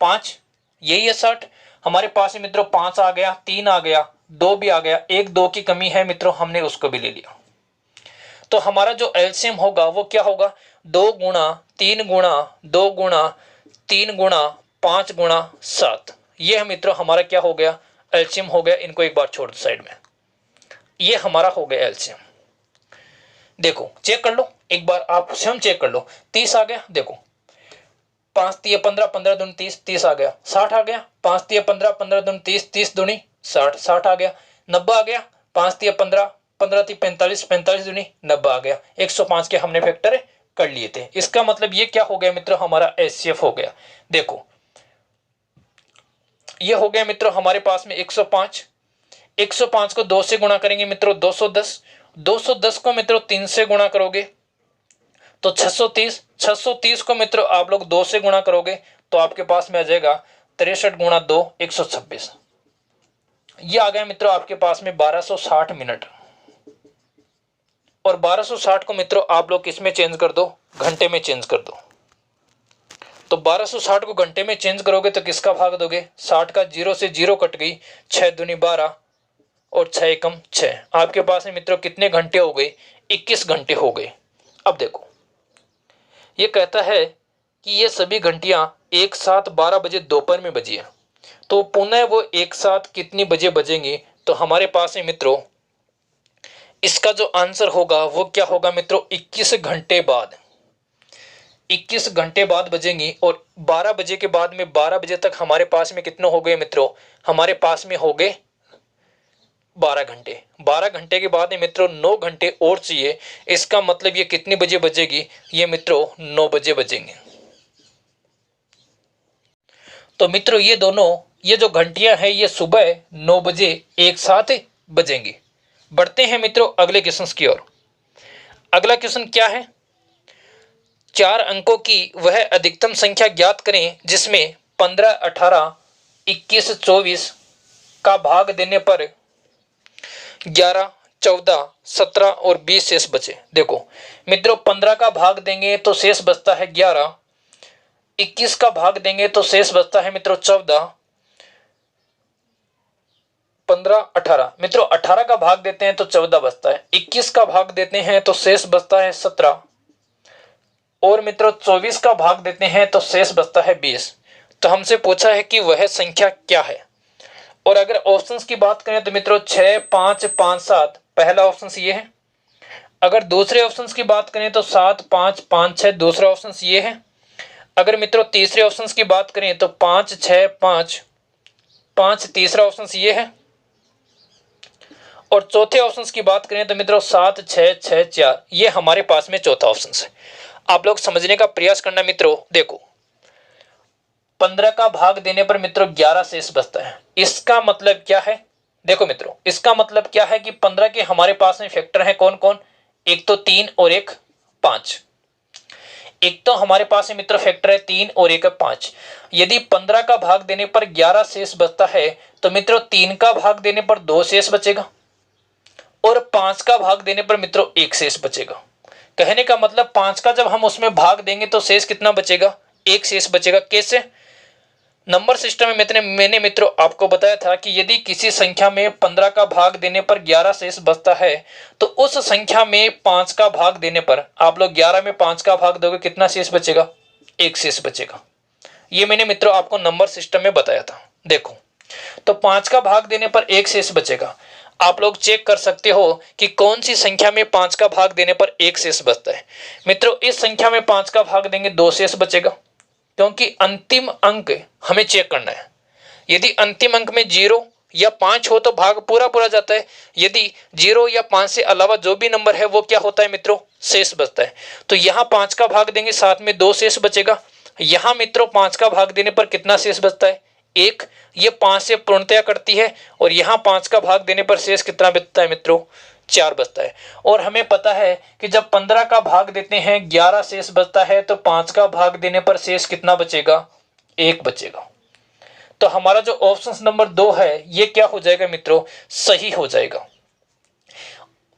A: 5, यही है 60। हमारे पास में मित्रों 5 आ गया, 3 आ गया, 2 भी आ गया, एक 2 की कमी है मित्रों, हमने उसको भी ले लिया। तो हमारा जो एलसीएम होगा वो क्या होगा, 2 गुणा 3 गुणा 2 गुणा 3 गुणा 5 गुणा 7, ये मित्रों हमारा क्या हो गया, एलसीएम हो गया। इनको एक बार छोड़ दो साइड में, ये हमारा हो गया एलसीएम। देखो चेक कर लो एक बार, आप स्वयं चेक कर लो। 30 आ गया, देखो 5 तिया 15, 15 दूनी 30, 30 आ गया। 60 आ गया, 5 तिया 15, 15 दूनी 30, 30 दूनी 60, 60 आ गया। 90 आ गया, 5 तिया 15, 15 ती 45, 45 दूनी 90 आ गया। 105 के हमने फैक्टर कर लिए थे। इसका मतलब ये क्या हो गया मित्रों, हमारा एचसीएफ हो गया। देखो ये हो गया मित्रों हमारे पास में 105। 105 को 2 से गुणा करेंगे मित्रों 210, 210 को मित्रों 3 से गुणा करोगे तो 630, 630 को मित्रों आप लोग 2 से गुणा करोगे तो आपके पास में आ जाएगा 63 गुणा 2, 126। ये आ गया मित्रों आपके पास में 1260 मिनट। और 1260 को मित्रों आप लोग किसमें चेंज कर दो, घंटे में चेंज कर दो। तो 1260 को घंटे में चेंज करोगे तो किसका भाग दोगे, 60 का 0 से 0 कट गई, 6 दूनी 12 और 6 एकम 6। आपके पास में मित्रों कितने घंटे हो गए, 21 घंटे हो गए। अब देखो ये कहता है कि ये सभी घंटियां एक साथ 12 बजे दोपहर में बजी है, तो पुनः वो एक साथ कितनी बजे बजेंगी। तो हमारे पास है मित्रों इसका जो आंसर होगा वो क्या होगा मित्रों, 21 घंटे बाद, 21 घंटे बाद बजेंगी। और 12 बजे के बाद में 12 बजे तक हमारे पास में कितने हो गए मित्रों, हमारे पास में हो गए 12 घंटे। 12 घंटे के बाद मित्रों 9 घंटे और चाहिए। इसका मतलब ये कितने बजे बजेगी, ये मित्रों 9 बजे बजेंगे। तो मित्रों ये दोनों, ये जो घंटियां हैं ये सुबह 9 बजे एक साथ बजेंगी। बढ़ते हैं मित्रों अगले क्वेश्चन की ओर। अगला क्वेश्चन क्या है, 4 अंकों की वह अधिकतम संख्या ज्ञात करें जिसमें 15, 18, 21, 24 का भाग देने पर 11, 14, 17 और 20 शेष बचे। देखो मित्रों 15 का भाग देंगे तो शेष बचता है 11, 21 का भाग देंगे तो शेष बचता है मित्रों 14, 15, 18। मित्रों 18 का भाग देते हैं तो 14 बचता है, 21 का भाग देते हैं तो शेष बचता है 17 और मित्रों 24 का भाग देते हैं तो शेष बचता है 20। तो हमसे पूछा है कि वह संख्या क्या है। और अगर ऑप्शंस की बात करें तो मित्रों 6, 5, 5, 7 पहला ऑप्शन ये है। अगर दूसरे ऑप्शंस की बात करें तो 7, 5, 5, 6 दूसरा ऑप्शन ये है। अगर मित्रों तीसरे ऑप्शन की बात करें तो 5 6 5 5 तीसरा ऑप्शन ये है। और चौथे ऑप्शन की बात करें तो मित्रों 7 6 6 4 ये हमारे पास में चौथा ऑप्शन है। आप लोग समझने का प्रयास करना मित्रों। देखो 15 का भाग देने पर मित्रों 11 शेष बचता है। इसका मतलब क्या है? देखो मित्रों इसका मतलब क्या है कि 15 के हमारे पास में फैक्टर है कौन कौन? एक तो 3 और एक 5। एक तो हमारे पास में मित्रों फैक्टर है 3 और एक है 5। यदि 15 का भाग देने पर 11 शेष बचता है तो मित्रों 3 का भाग देने पर 2 शेष बचेगा और 5 का भाग देने पर मित्रों 1 शेष बचेगा। कहने का मतलब 5 का जब हम उसमें भाग देंगे तो शेष कितना बचेगा? 1 शेष बचेगा। कैसे? नंबर सिस्टम में मैंने मित्रों आपको बताया था कि यदि किसी संख्या में 15 का भाग देने पर 11 शेष बचता है तो उस संख्या में 5 का भाग देने पर आप लोग 11 में 5 का भाग दोगे कितना शेष बचेगा? 1 शेष बचेगा। ये मैंने मित्रों आपको नंबर सिस्टम में बताया था। देखो तो 5 का भाग देने पर 1 शेष बचेगा। आप लोग चेक कर सकते हो कि कौन सी संख्या में 5 का भाग देने पर 1 शेष बचता है। मित्रों इस संख्या में 5 का भाग देंगे 2 शेष बचेगा, क्योंकि अंतिम अंक हमें चेक करना है। यदि अंतिम अंक में 0 या 5 हो तो भाग पूरा पूरा जाता है। यदि 0 या 5 से अलावा जो भी नंबर है वो क्या होता है मित्रों? शेष बचता है। तो यहाँ 5 का भाग देंगे साथ में 2 शेष बचेगा। यहाँ मित्रों 5 का भाग देने पर कितना शेष बचता है? 1। ये 5 से पूर्णतया करती है और यहाँ 5 का भाग देने पर शेष कितना बचता है मित्रों? 4 बचता है। और हमें पता है कि जब 15 का भाग देते हैं 11 शेष बचता है तो 5 का भाग देने पर शेष कितना बचेगा? 1 बचेगा। तो हमारा जो ऑप्शन नंबर 2 है ये क्या हो जाएगा मित्रों? सही हो जाएगा।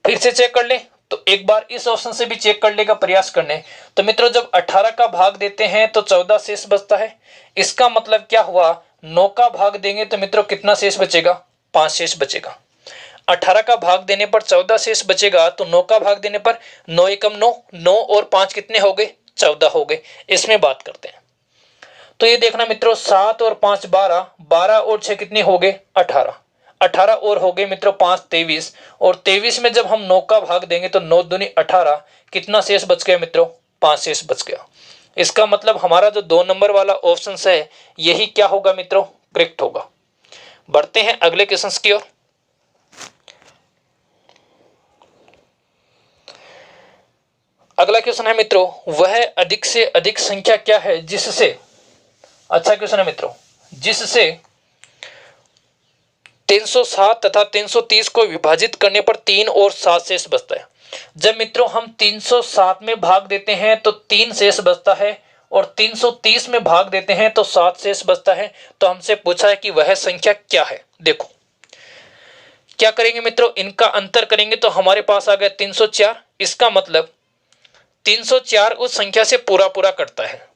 A: फिर से चेक कर ले तो एक बार इस ऑप्शन से भी चेक करने का प्रयास करने। तो मित्रों जब 18 का भाग देते हैं तो 14 शेष बचता है। इसका मतलब क्या हुआ? 9 का भाग देंगे तो मित्रों कितना शेष बचेगा? 5 शेष बचेगा। 18 का भाग देने पर 14 शेष बचेगा तो 9 का भाग देने पर 9 एकम 9, 9 और 5 कितने हो गए? 14 हो गए। इसमें बात करते हैं तो ये देखना मित्रों 7 और 5 12, 12 और 6 कितने हो गए? 18, 18 और हो गए मित्रों 5 23 और 23 में जब हम 9 का भाग देंगे तो 9 दूनी 18, कितना शेष बच गया मित्रों? 5 शेष बच गया। इसका मतलब हमारा जो 2 नंबर वाला ऑप्शन है यही क्या होगा मित्रों? करेक्ट होगा। बढ़ते हैं अगले क्वेश्चन की ओर। अगला क्वेश्चन है मित्रों वह अधिक से अधिक संख्या क्या है जिससे, अच्छा क्वेश्चन है मित्रों, जिससे 307 तथा 330 को विभाजित करने पर 3 और 7 शेष बचता है। जब मित्रों हम 307 में भाग देते हैं तो 3 शेष बचता है और 330 में भाग देते हैं तो 7 शेष बचता है। तो हमसे पूछा है कि वह संख्या क्या है। देखो क्या करेंगे मित्रों, इनका अंतर करेंगे तो हमारे पास आ गया 304। इसका मतलब 304 उस संख्या से पूरा पूरा करता है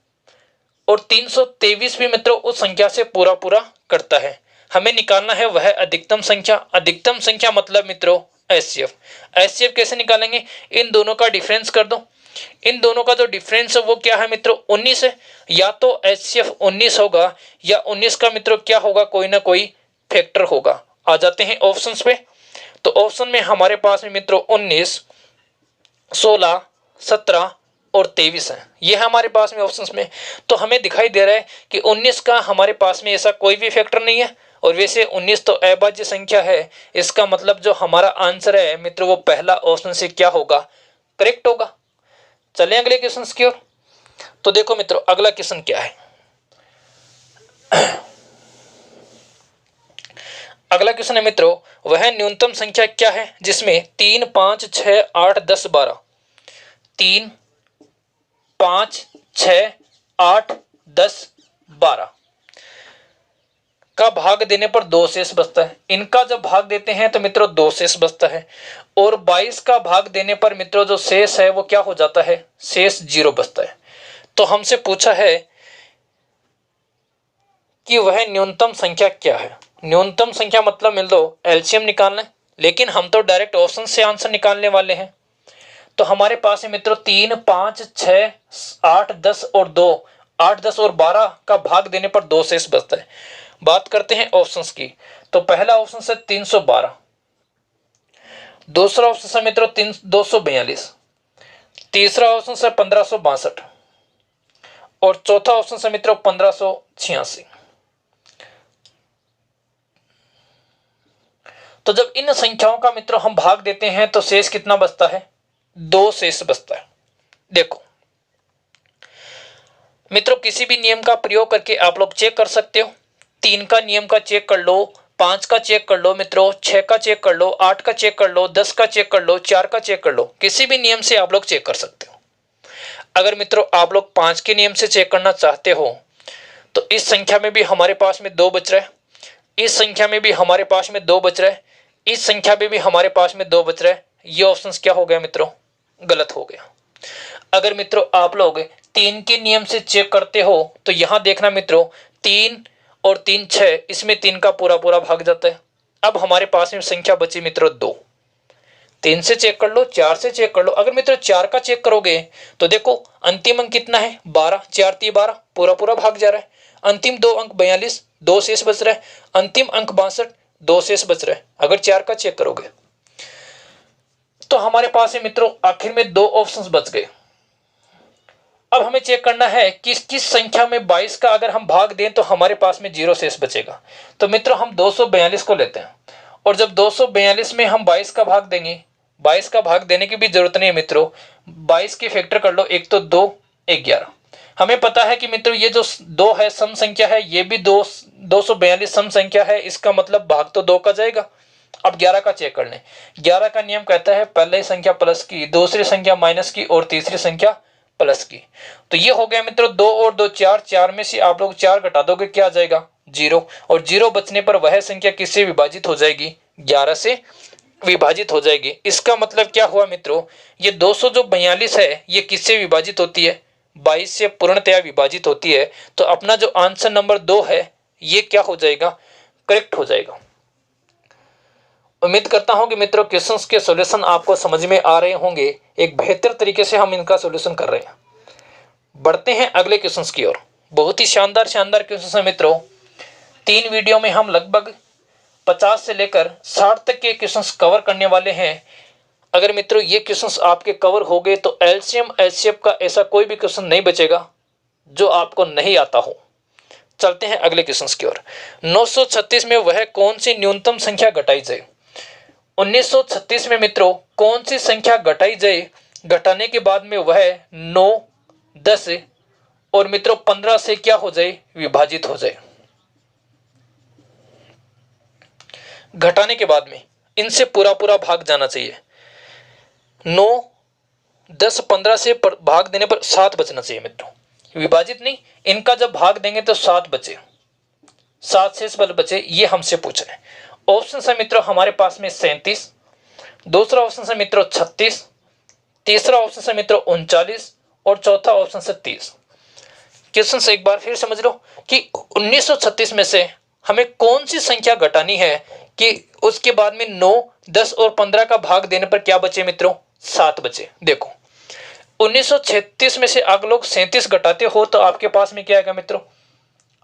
A: और 323 भी मित्रों उस संख्या से पूरा पूरा करता है। हमें निकालना है वह अधिकतम संख्या। अधिकतम संख्या मतलब मित्रों एचसीएफ। एचसीएफ कैसे निकालेंगे? इन दोनों का डिफरेंस कर दो। इन दोनों का जो डिफरेंस है वो क्या है मित्रों? 19 है। या तो एचसीएफ 19 होगा या 19 का मित्रों क्या होगा? कोई ना कोई फैक्टर होगा। आ जाते हैं ऑप्शंस पे। तो ऑप्शन में हमारे पास में मित्रों 19, 16, 17 और 23 है। ये है हमारे पास में ऑप्शंस में। तो हमें दिखाई दे रहा है कि 19 का हमारे पास में ऐसा कोई भी फैक्टर नहीं है और वैसे 19 तो अभाज्य संख्या है। इसका मतलब जो हमारा आंसर है मित्रों वो पहला ऑप्शन से क्या होगा? करेक्ट होगा। चलें अगले क्वेश्चन की ओर। तो देखो मित्रों अगला क्वेश्चन क्या है। अगला क्वेश्चन है मित्रों वह न्यूनतम संख्या क्या है जिसमें 3 5 6 8 10 12, 3 5 6 8 10 12 का भाग देने पर 2 शेष बचता है। इनका जब भाग देते हैं तो मित्रों 2 शेष बचता है और 22 का भाग देने पर मित्रों जो शेष है वो क्या हो जाता है? शेष 0 बचता है। तो हमसे पूछा है कि वह न्यूनतम संख्या क्या है। न्यूनतम संख्या मतलब मिल दो एलसीएम निकालना है, लेकिन हम तो डायरेक्ट ऑप्शन से आंसर निकालने वाले हैं। तो हमारे पास है मित्रों 3 5 6 8 10 और 2, 8 10 और 12 का भाग देने पर 2 शेष बचता है। बात करते हैं ऑप्शंस की। तो पहला ऑप्शन है 312, दूसरा ऑप्शन है मित्रों 242, तीसरा ऑप्शन है 1562 और चौथा ऑप्शन है मित्रों 1586। तो जब इन संख्याओं का मित्रों हम भाग देते हैं तो शेष कितना बचता है? 2 शेष बचता है। देखो मित्रों, किसी भी नियम का प्रयोग करके आप लोग चेक कर सकते हो। 3 का नियम का चेक कर लो, 5 का चेक कर लो मित्रों, 6 का चेक कर लो, 8 का चेक कर लो, 10 का चेक कर लो, 4 का चेक कर लो। किसी भी नियम से आप लोग चेक कर सकते हो। अगर मित्रों आप लोग 5 के नियम से चेक करना चाहते हो तो इस संख्या में भी हमारे पास में 2 बच रहा है, इस संख्या में भी हमारे पास में 2 बच रहा है, इस संख्या में भी हमारे पास में 2 बच रहा है। ये ऑप्शन क्या हो गया मित्रों? गलत हो गया। अगर मित्रों आप लोग 3 के नियम से चेक करते हो तो यहां देखना मित्रों, 3 और 3 6, इसमें 3 का पूरा पूरा भाग जाता है। अब हमारे पास में संख्या बची मित्रों 2। 3 से चेक कर लो, 4 से चेक कर लो। अगर मित्रों 4 का चेक करोगे तो देखो अंतिम अंक कितना है? 12, 4 3 12, पूरा पूरा भाग जा रहा है। अंतिम 2 अंक 42, 2 शेष बच रहा है। अंतिम अंक 62, 2 शेष बच रहा है। अगर 4 का चेक करोगे तो हमारे पास है मित्रों आखिर में 2 ऑप्शंस बच गए। अब हमें चेक करना है कि किस संख्या में 22 का अगर हम भाग दें तो हमारे पास में 0 शेष बचेगा। तो मित्रों हम 242 को लेते हैं और जब 242 में हम 22 का भाग देंगे, 22 का भाग देने की भी जरूरत नहीं है मित्रों, 22 के फैक्टर कर लो, एक तो 2 एक 11। हमें पता है कि मित्रों ये जो 2 है सम संख्या है, ये भी 242 सम संख्या है, इसका मतलब भाग तो 2 का जाएगा। अब 11 का चेक कर लें। 11 का नियम कहता है पहली संख्या प्लस की, दूसरी संख्या माइनस की और तीसरी संख्या प्लस की। तो ये हो गया मित्रों 2 और 2 4, 4 में से आप लोग 4 घटा दोगे, क्या आ जाएगा? 0। और 0 बचने पर वह संख्या किससे विभाजित हो जाएगी? 11 से विभाजित हो जाएगी। इसका मतलब क्या हुआ मित्रों, ये 242 है, ये किससे विभाजित होती है? 22 से पूर्णतया विभाजित होती है। तो अपना जो आंसर नंबर 2 है ये क्या हो जाएगा? करेक्ट हो जाएगा। उम्मीद करता हूं कि मित्रों क्वेश्चंस के सॉल्यूशन आपको समझ में आ रहे होंगे। एक बेहतर तरीके से हम इनका सॉल्यूशन कर रहे हैं। बढ़ते हैं अगले क्वेश्चंस की ओर। बहुत ही शानदार शानदार क्वेश्चंस है मित्रों। 3 वीडियो में हम लगभग 50 से लेकर 60 तक के क्वेश्चंस कवर करने वाले हैं। अगर मित्रों ये क्वेश्चंस आपके कवर हो गए तो एलसीएम एचसीएफ का ऐसा कोई भी क्वेश्चन नहीं बचेगा जो आपको नहीं आता हो। चलते हैं अगले क्वेश्चंस की ओर। 936 में वह कौन सी न्यूनतम संख्या घटाई जाए? 1936 में मित्रों कौन सी संख्या घटाई जाए? घटाने के बाद में वह 9, 10 और मित्रों 15 से क्या हो जाए? विभाजित हो जाए। घटाने के बाद में इनसे पूरा पूरा भाग जाना चाहिए। 9, 10, 15 से भाग देने पर 7 बचना चाहिए मित्रों, विभाजित नहीं। इनका जब भाग देंगे तो 7 बचे, 7 शेष बल बचे, ये हमसे पूछा है। ऑप्शन है मित्रों हमारे पास में 37, दूसरा ऑप्शन है मित्रों 36, तीसरा ऑप्शन है मित्रों 39 और चौथा ऑप्शन है 30। क्वेश्चन से एक बार फिर समझ लो कि 1936 में से हमें कौन सी संख्या घटानी है कि उसके बाद में 9, 10 और 15 का भाग देने पर क्या बचे मित्रों? 7 बचे। देखो 1936 में से अगर लोग 37 घटाते हो तो आपके पास में क्या आएगा मित्रों?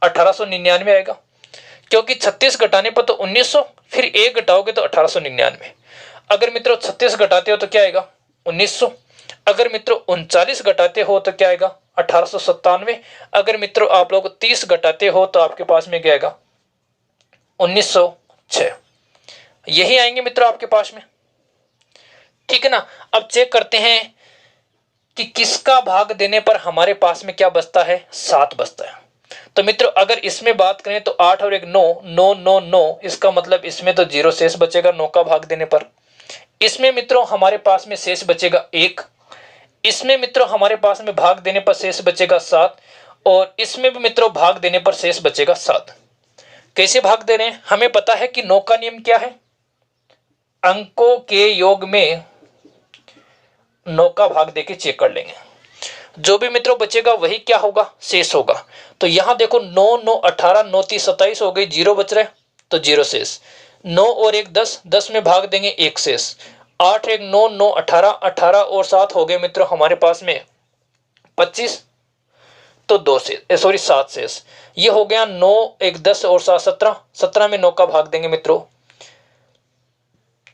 A: 1899 आएगा, क्योंकि 36 घटाने पर तो 1900, फिर 1 घटाओगे तो 1899। अगर मित्रों 36 घटाते हो तो क्या आएगा? 1900। अगर मित्रों 39 घटाते हो तो क्या आएगा? 1897। अगर मित्रों आप लोग 30 घटाते हो तो आपके पास में क्या आएगा? 1906। यही आएंगे मित्रों आपके पास में, ठीक है ना। अब चेक करते हैं कि किसका भाग देने पर हमारे पास में क्या बचता है? 7 बचता है। तो मित्रों अगर इसमें बात करें तो 8 और 1 9, 9 9 9, इसका मतलब इसमें तो 0 शेष बचेगा 9 का भाग देने पर। इसमें मित्रों हमारे पास में शेष बचेगा 1, इसमें मित्रों हमारे पास में भाग देने पर शेष बचेगा 7 और इसमें भी मित्रों भाग देने पर शेष बचेगा 7। कैसे भाग दे रहे हैं? हमें पता है कि 9 का नियम क्या है? अंकों के योग में 9 का भाग देके चेक कर लेंगे, जो भी मित्रों बचेगा वही क्या होगा? शेष होगा। तो यहां देखो 9 9 18, 9 3 27 हो गई, 0 बच रहा है तो 0 शेष। 9 और 1 10, 10 में भाग देंगे 1 शेष। 8 1 9 9 18, 18 और 7 हो गए मित्रों हमारे पास में 25, तो 2 शेष, सॉरी 7 शेष। ये हो गया 9 1 10 और 7 17, 17 में 9 का भाग देंगे मित्रों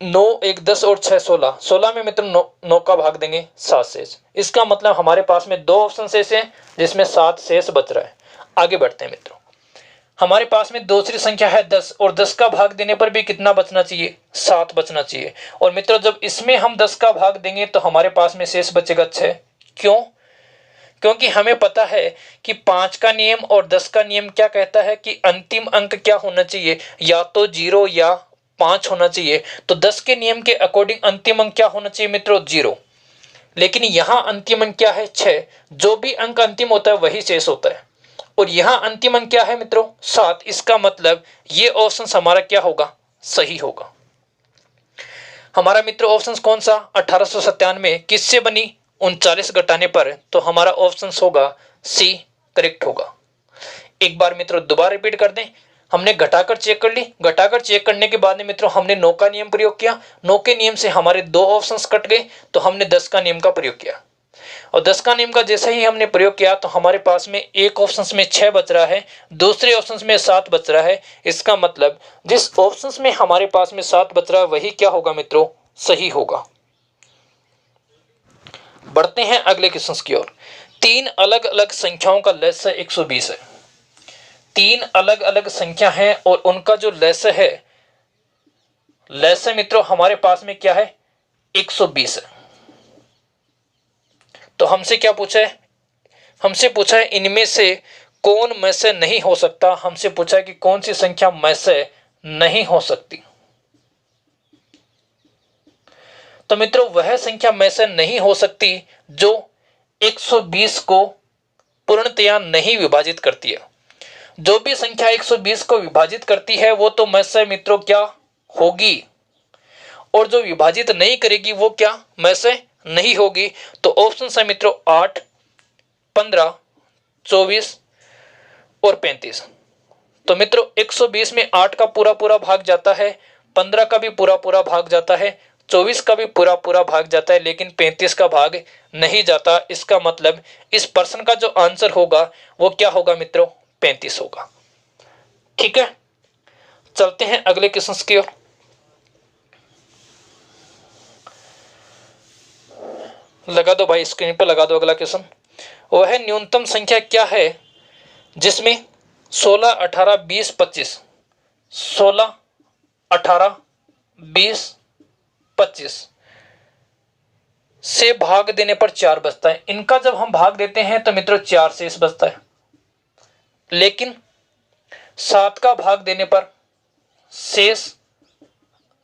A: 9 1 10 और 6 16, 16 में मित्रों 9 का भाग देंगे 7 शेष। इसका मतलब हमारे पास में 2 ऑप्शन शेष हैं जिसमें 7 शेष बच रहा है। आगे बढ़ते हैं मित्रों, हमारे पास में दूसरी संख्या है 10 और 10 का भाग देने पर भी कितना बचना चाहिए, 7 बचना चाहिए। और मित्रों जब इसमें हम 10 का भाग देंगे तो हमारे पास में शेष बचेगा 6। क्यों? क्योंकि हमें पता है कि 5 का नियम और 10 का नियम क्या कहता है कि अंतिम अंक क्या होना चाहिए, या तो 0 या 5 होना चाहिए। तो 10 के नियम के अकॉर्डिंग अंतिम अंक क्या होना चाहिए मित्रों, 0। लेकिन यहां अंतिम अंक क्या है, 6। जो भी अंक अंतिम होता है वही शेष होता है। और यहां अंतिम अंक क्या है मित्रों, 7। इसका मतलब ये ऑप्शन हमारा क्या होगा, सही होगा। हमारा मित्रों ऑप्शन कौन सा, 1897 किससे बनी, 39 घटाने पर। तो हमारा ऑप्शन होगा सी, करेक्ट होगा। एक बार मित्रों दोबारा रिपीट कर दें, हमने घटाकर चेक कर ली, घटाकर चेक करने के बाद में मित्रों हमने 9 का नियम प्रयोग किया, 9 के नियम से हमारे 2 ऑप्शंस कट गए, तो हमने 10 का नियम का प्रयोग किया। और 10 का नियम का जैसे ही हमने प्रयोग किया तो हमारे पास में एक ऑप्शन में 6 बच रहा है, दूसरे ऑप्शन में 7 बच रहा है। इसका मतलब जिस ऑप्शन में हमारे पास में 7 बच रहा है वही क्या होगा मित्रों, सही होगा। बढ़ते हैं अगले क्वेश्चन की ओर। 3 अलग अलग संख्याओं का लसागु 120 है। 3 अलग अलग संख्या है और उनका जो लसागु है, लसागु मित्रों हमारे पास में क्या है, 120 है। तो हमसे क्या पूछा है, हमसे पूछा है इनमें से कौन में से नहीं हो सकता। हमसे पूछा है कि कौन सी संख्या में से नहीं हो सकती। तो मित्रों वह संख्या में से नहीं हो सकती जो 120 को पूर्णतया नहीं विभाजित करती है। जो भी संख्या 120 को विभाजित करती है वो तो में से मित्रों क्या होगी, और जो विभाजित नहीं करेगी वो क्या में से नहीं होगी। तो ऑप्शन है मित्रों 8, 15, 24 और 35। तो मित्रों 120 में 8 का पूरा पूरा भाग जाता है, 15 का भी पूरा पूरा भाग जाता है, 24 का भी पूरा पूरा भाग जाता है, लेकिन 35 का भाग नहीं जाता। इसका मतलब इस प्रश्न का जो आंसर होगा वो क्या होगा मित्रों, 35 होगा। ठीक है, चलते हैं अगले क्वेश्चन की ओर। लगा दो भाई, स्क्रीन पर लगा दो अगला क्वेश्चन। वह न्यूनतम संख्या क्या है जिसमें 16, 18, 20, 25, 16, 18, 20, 25 से भाग देने पर 4 बचता है। इनका जब हम भाग देते हैं तो मित्रों 4 शेष बचता है, लेकिन 7 का भाग देने पर शेष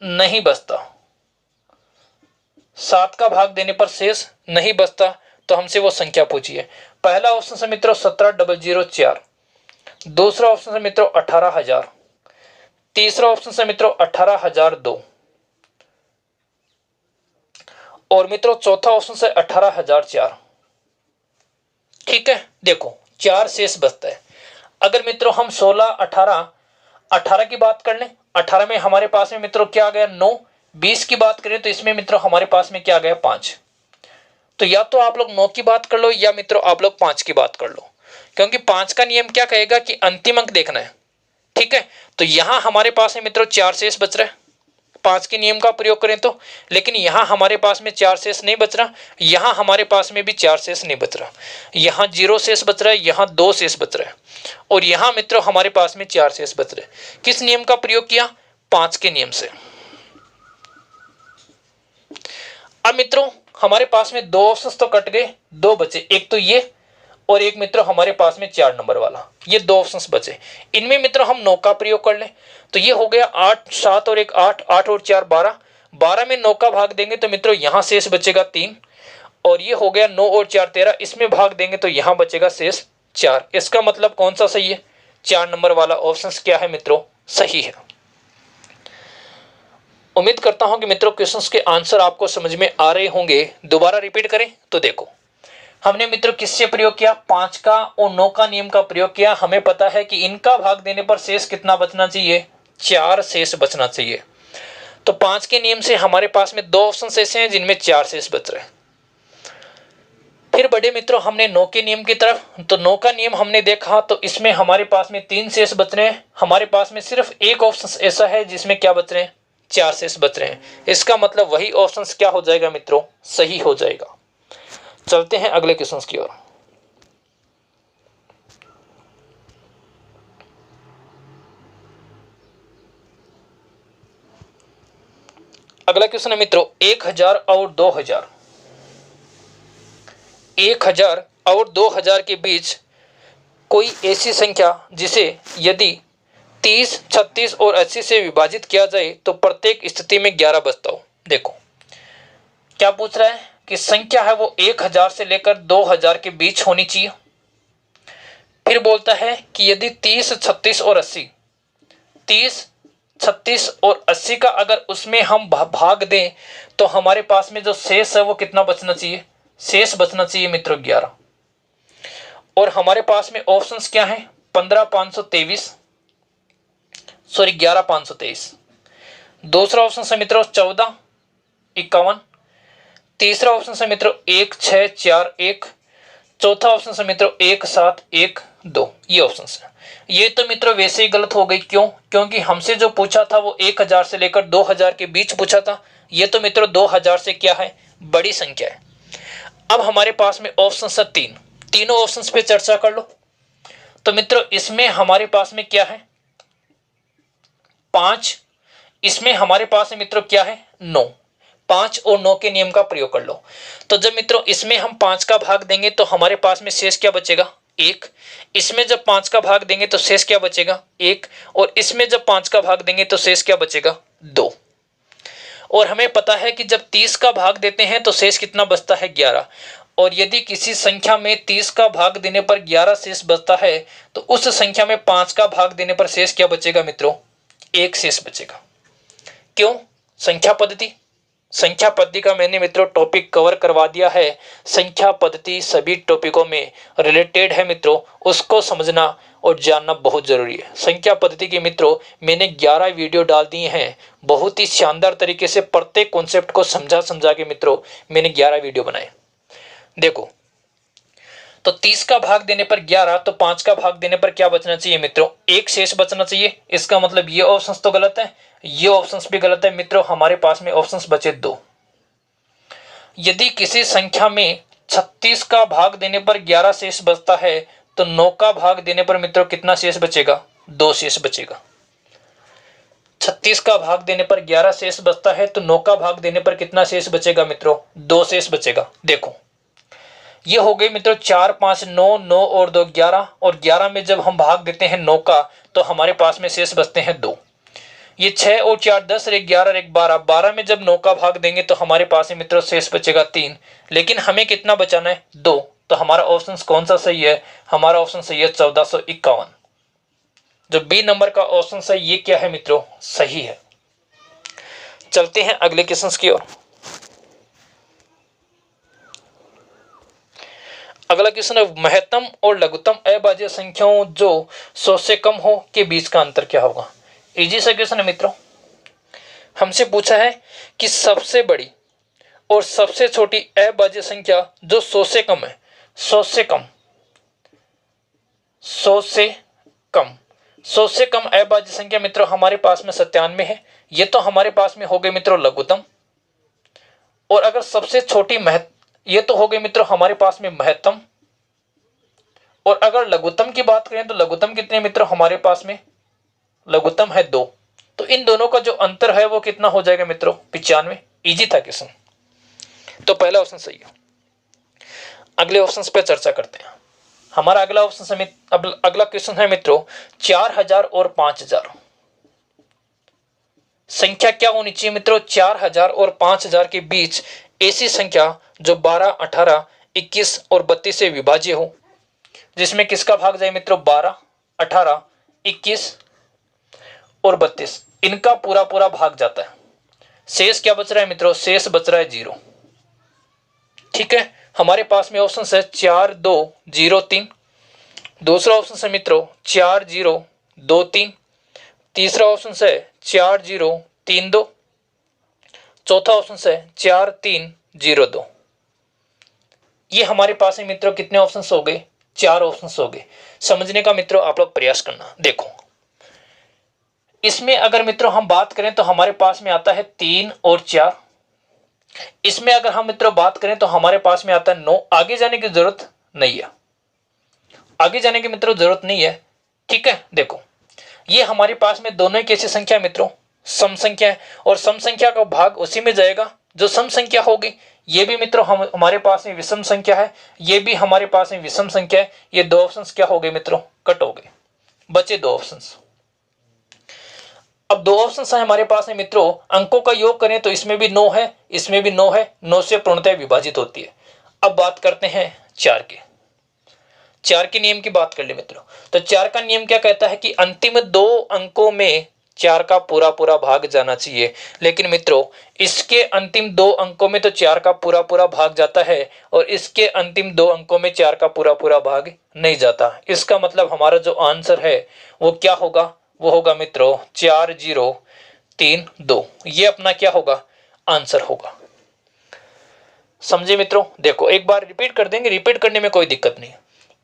A: नहीं बचता। 7 का भाग देने पर शेष नहीं बचता। तो हमसे वो संख्या पूछी है। पहला ऑप्शन है मित्रों 17,004, दूसरा ऑप्शन है मित्रों 18,000, तीसरा ऑप्शन है मित्रों 18,002 और मित्रों चौथा ऑप्शन है 18,004। ठीक है, देखो 4 शेष बचता है। अगर मित्रों हम 16, 18, 18 की बात कर लें, 18 में हमारे पास में मित्रों क्या आ गया 9, 20 की बात करें तो इसमें मित्रों हमारे पास में क्या आ गया 5। तो या तो आप लोग 9 की बात कर लो या मित्रों आप लोग 5 की बात कर लो, क्योंकि 5 का नियम क्या कहेगा कि अंतिम अंक देखना है। ठीक है, तो यहां हमारे पास में मित्रों 4 शेष बच रहा है 5 के नियम का प्रयोग करें तो, लेकिन यहां हमारे पास में 4 शेष नहीं बच रहा, यहां हमारे पास में भी 4 शेष नहीं बच रहा, यहां 0 शेष बच रहा है, यहां 2 शेष बच रहा है और यहां मित्रों हमारे पास में 4 शेष बच रहे हैं। किस नियम का प्रयोग किया, 5 के नियम से। अब मित्रों हमारे पास में 2 ऑप्शंस तो कट गए, 2 बचे, एक तो ये और एक मित्रों हमारे पास में 4 नंबर वाला, ये 2 ऑप्शंस बचे। इनमें मित्रों हम 9 का प्रयोग कर लें तो ये हो गया 8, 7 और 1 8, 8 और 4 12, 12 में 9 का भाग देंगे तो मित्रों यहां शेष बचेगा 3 और ये हो गया 9 और 4 13, इसमें भाग देंगे तो यहां बचेगा शेष 4। इसका मतलब कौन सा सही है, 4 नंबर वाला ऑप्शन क्या है मित्रों, सही है। उम्मीद करता हूं कि मित्रों क्वेश्चंस के आंसर आपको समझ में आ रहे होंगे। दोबारा रिपीट करें तो देखो, हमने मित्रों किससे प्रयोग किया, 5 का और 9 का नियम का प्रयोग किया। हमें पता है कि इनका भाग देने पर शेष कितना बचना चाहिए, 4 शेष बचना चाहिए। तो 5 के नियम से हमारे पास में 2 ऑप्शन ऐसे हैं जिनमें 4 शेष बच रहे हैं। फिर बड़े मित्रों हमने 9 के नियम की तरफ, तो 9 का नियम हमने देखा तो इसमें हमारे पास में 3 शेष बच रहे हैं। हमारे पास में सिर्फ एक ऑप्शन ऐसा है जिसमें क्या बच रहे हैं, 4 शेष बच रहे हैं। इसका मतलब वही ऑप्शन क्या हो जाएगा मित्रों, सही हो जाएगा। चलते हैं अगले क्वेश्चन की ओर। अगला क्वेश्चन है मित्रों 1000 और 2000। 1000 और 2000 के बीच कोई ऐसी संख्या जिसे यदि 30, 36 और 80 से विभाजित किया जाए तो प्रत्येक स्थिति में 11 बचता हो। देखो क्या पूछ रहा है कि संख्या है वो 1000 से लेकर 2000 के बीच होनी चाहिए। फिर बोलता है कि यदि 30, 36 और 80, 30, 36 और 80 का अगर उसमें हम भाग दें तो हमारे पास में जो शेष है वो कितना बचना चाहिए, शेष बचना चाहिए मित्रों 11। और हमारे पास में ऑप्शंस क्या हैं, 15,523, सॉरी 11,523। दूसरा ऑप्शन है मित्रों 14,51। तीसरा ऑप्शन है मित्रों 1,641। चौथा ऑप्शन है मित्रों 1,712। ये ऑप्शन है। ये तो मित्रों वैसे ही गलत हो गई, क्यों, क्योंकि हमसे जो पूछा था वो 1000 से लेकर 2000 के बीच पूछा था। ये तो मित्रों 2000 से क्या है, बड़ी संख्या है। अब हमारे पास में ऑप्शन है 3। तीनों ऑप्शंस पे चर्चा कर लो। तो मित्रों इसमें हमारे पास में क्या है 5, इसमें हमारे पास में मित्रों क्या है 9। 5 और 9 के नियम का प्रयोग कर लो। तो जब मित्रों इसमें हम 5 का भाग देंगे तो हमारे पास में शेष क्या बचेगा 1। इसमें जब 5 का भाग देंगे तो शेष क्या बचेगा 1। और इसमें जब 5 का भाग देंगे तो शेष क्या बचेगा 2। और हमें पता है कि जब 30 का भाग देते हैं तो शेष कितना बचता है 11। और यदि किसी संख्या में 30 का भाग देने पर 11 शेष बचता है तो उस संख्या में 5 का भाग देने पर शेष क्या बचेगा मित्रों, 1 शेष बचेगा। क्यों, संख्या पद्धति। संख्या पद्धति का मैंने मित्रों टॉपिक कवर करवा दिया है। संख्या पद्धति सभी टॉपिकों में रिलेटेड है मित्रों, उसको समझना और जानना बहुत जरूरी है। संख्या पद्धति के मित्रों मैंने 11 वीडियो डाल दिए हैं, बहुत ही शानदार तरीके से प्रत्येक कॉन्सेप्ट को समझा के मित्रों मैंने 11 वीडियो बनाए। देखो तो 30 का भाग देने पर 11, तो 5 का भाग देने पर क्या बचना चाहिए मित्रों, 1 शेष बचना चाहिए। इसका मतलब ये ऑप्शंस तो गलत है, ये ऑप्शंस भी गलत है मित्रों। हमारे पास में ऑप्शंस बचे 2। यदि किसी संख्या में 36 का भाग देने पर 11 शेष बचता है तो 9 का भाग देने पर मित्रों कितना शेष बचेगा, 2 शेष बचेगा। 36 का भाग देने पर 11 शेष बचता है तो 9 का भाग देने पर कितना शेष बचेगा मित्रों, 2 शेष बचेगा। देखो ये हो गई मित्रों 4, 5, 9, 9 और 2 11। और 11 में जब हम भाग देते हैं 9 का तो हमारे पास में शेष बचते हैं 2। ये 6 और 4 10 और 11 और 1 12। 12 में जब 9 का भाग देंगे तो हमारे पास में मित्रों शेष बचेगा 3। लेकिन हमें कितना बचाना है 2। तो हमारा ऑप्शन कौन सा सही है, हमारा ऑप्शन सही है 1451। जो बी नंबर का ऑप्शन है ये क्या है मित्रों, सही है। चलते हैं अगले क्वेश्चन की ओर। अगला क्वेश्चन है महत्तम और लघुत्तम अभाज्य संख्याओं जो 100 से कम हो के बीच का अंतर क्या होगा। इजी सा क्वेश्चन है मित्रों। हमसे पूछा है कि सबसे बड़ी और सबसे छोटी अभाज्य संख्या जो 100 से कम है, 100 से कम, 100 से कम, 100 से कम अभाज्य संख्या मित्रों हमारे पास में 97 है। ये तो हमारे पास में हो गए मित्रों लघुत्तम। और अगर सबसे छोटी ये तो हो गई मित्रों हमारे पास में महत्तम। और अगर लघुत्तम की बात करें तो लघुत्तम कितने मित्रों हमारे पास में, लघुत्तम है 2। तो इन दोनों का जो अंतर है वो कितना हो जाएगा मित्रों, 95। इजी था क्वेश्चन, तो पहला ऑप्शन सही है। अगले ऑप्शन पे चर्चा करते हैं। हमारा अगला ऑप्शन अगला क्वेश्चन है मित्रों 4000 और 5000। संख्या क्या होनी चाहिए मित्रों, 4000 और 5000 के बीच ऐसी संख्या जो 12, 18, 21 और 32 से विभाज्य हो, जिसमें किसका भाग जाए मित्रों 12, 18, 21 और 32, इनका पूरा पूरा भाग जाता है। शेष क्या बच रहा है मित्रों, शेष बच रहा है 0। ठीक है, हमारे पास में ऑप्शन है 4, 2, 0, 3। दूसरा ऑप्शन है मित्रों 4, 0, 2, 3। तीसरा ऑप्शन है 4, 0, 3, 2। चौथा ऑप्शन है 4, 3, 0, 2। ये हमारे पास में मित्रों कितने ऑप्शंस हो गए, 4 ऑप्शंस हो गए। समझने का मित्रों आप लोग प्रयास करना। देखो इसमें अगर मित्रों हम बात करें तो हमारे पास में आता है 3 और 4। इसमें अगर हम मित्रों बात करें तो हमारे पास में आता है 9। आगे जाने की जरूरत नहीं है, आगे जाने की मित्रों जरूरत नहीं है। ठीक है, देखो ये हमारे पास में दोनों ही कैसी संख्या है मित्रों, सम संख्या है, और सम संख्या का भाग उसी में जाएगा जो सम संख्या होगी। ये भी मित्रों हमारे पास में विषम संख्या है, ये भी हमारे पास में विषम संख्या है। ये दो ऑप्शंस क्या हो गए मित्रों, कट हो गए, बचे दो ऑप्शंस। अब दो ऑप्शंस है हमारे पास में मित्रों, अंकों का योग करें तो इसमें भी 9 है, इसमें भी 9 है, 9 से पूर्णतः विभाजित होती है। अब बात करते हैं 4 के, 4 के नियम की बात कर ले मित्रों। तो 4 का नियम क्या कहता है कि अंतिम 2 अंकों में 4 का पूरा पूरा भाग जाना चाहिए। लेकिन मित्रों इसके अंतिम 2 अंकों में तो 4 का पूरा पूरा भाग जाता है, और इसके अंतिम 2 अंकों में 4 का पूरा पूरा भाग नहीं जाता। इसका मतलब हमारा जो आंसर है वो क्या होगा, वो होगा मित्रों 4032। ये अपना क्या होगा, आंसर होगा। समझे मित्रों, देखो एक बार रिपीट कर देंगे, रिपीट करने में कोई दिक्कत नहीं।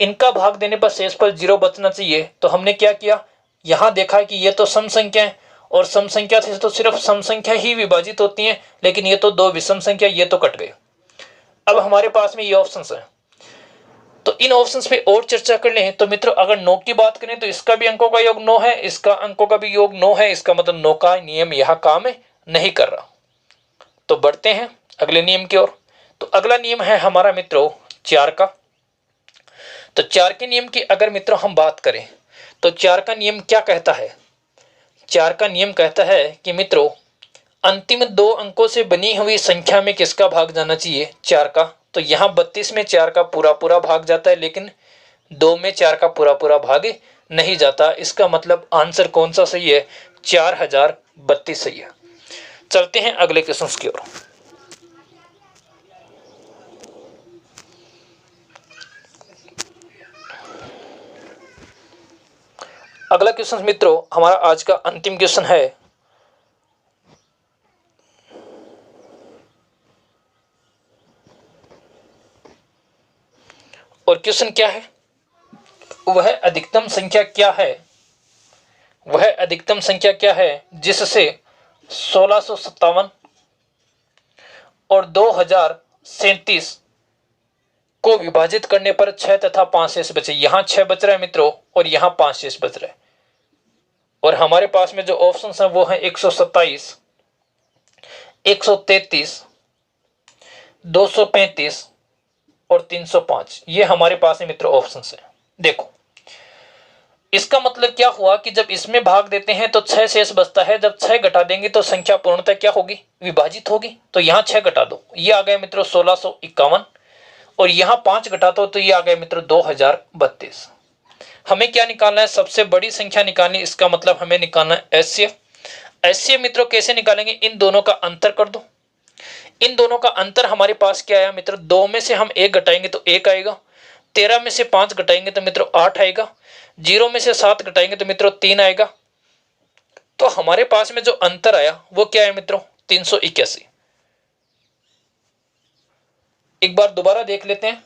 A: इनका भाग देने पर शेष पर 0 बचना चाहिए। तो हमने क्या किया, यहां देखा कि ये तो सम संख्या है, और सम संख्या से तो सिर्फ सम संख्या ही विभाजित होती है, लेकिन ये तो दो विषम संख्या, ये तो कट गए। अब हमारे पास में ये ऑप्शंस है, तो इन ऑप्शंस पे और चर्चा कर लें। तो मित्रों अगर 9 की बात करें तो इसका भी अंकों का योग 9 है, इसका अंकों का भी योग 9 है। इसका मतलब 9 का नियम यह काम नहीं कर रहा। तो बढ़ते हैं अगले नियम की ओर। तो अगला नियम है हमारा मित्रों 4 का। तो 4 के नियम की अगर मित्रों हम बात करें तो 4 का नियम क्या कहता है, 4 का नियम कहता है कि मित्रों अंतिम 2 अंकों से बनी हुई संख्या में किसका भाग जाना चाहिए, 4 का। तो यहाँ 32 में 4 का पूरा पूरा भाग जाता है, लेकिन 2 में 4 का पूरा पूरा भाग नहीं जाता। इसका मतलब आंसर कौन सा सही है, 4032 सही है। चलते हैं अगले क्वेश्चन की ओर। अगला क्वेश्चन मित्रों हमारा आज का अंतिम क्वेश्चन है, और क्वेश्चन क्या है, वह अधिकतम संख्या क्या है, वह अधिकतम संख्या क्या है जिससे 1657 और 2037 को विभाजित करने पर 6 तथा 5 शेष बचे। यहां 6 बच रहा है मित्रों, और यहां 5 शेष बच रहा है। और हमारे पास में जो ऑप्शंस हैं वो है 127, 133, 235 और 305। ये हमारे पास में मित्रों ऑप्शंस हैं। देखो इसका मतलब क्या हुआ कि जब इसमें भाग देते हैं तो 6 शेष बचता है, जब 6 घटा देंगे तो संख्या पूर्णतः क्या होगी, विभाजित होगी। तो यहां 6 घटा दो, ये आ गए मित्रों 1651, और यहां 5 घटा दो तो ये आ गए मित्रों 2032। हमें क्या निकालना है, सबसे बड़ी संख्या निकालनी। इसका मतलब हमें निकालना है एचसीएफ। एचसीएफ मित्रों कैसे निकालेंगे, इन दोनों का अंतर कर दो। इन दोनों का अंतर हमारे पास क्या आया मित्रों, 2 में से हम 1 घटाएंगे तो 1 आएगा, 13 में से 5 घटाएंगे तो मित्रों 8 आएगा, 0 में से 7 घटाएंगे तो मित्रों 3 आएगा। तो हमारे पास में जो अंतर आया वो क्या है मित्रों, 381। एक बार दोबारा देख लेते हैं।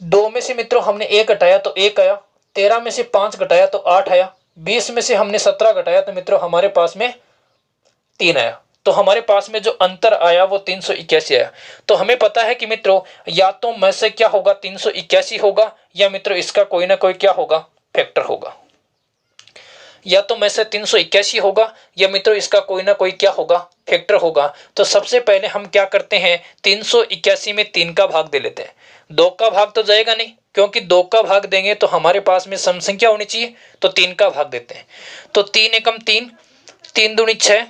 A: दो में से मित्रों हमने 1 घटाया तो 1 आया, 13 में से 5 घटाया तो 8 आया, 20 में से हमने 17 घटाया तो मित्रों हमारे पास में 3 आया। तो हमारे पास में जो अंतर आया वो 381 आया। तो हमें पता है कि मित्रों या तो में से क्या होगा 381 होगा, या मित्रों इसका कोई ना कोई क्या होगा, फैक्टर होगा। या तो में से 381 होगा, या मित्रों इसका कोई ना कोई क्या होगा, फैक्टर होगा। तो सबसे पहले हम क्या करते हैं, 381 में 3 का भाग दे लेते हैं। 2 का भाग तो जाएगा नहीं, क्योंकि 2 का भाग देंगे तो हमारे पास में सम संख्या होनी चाहिए, तो 3 का भाग देते हैं। तो 3 एकम 3, 3 दूनी 6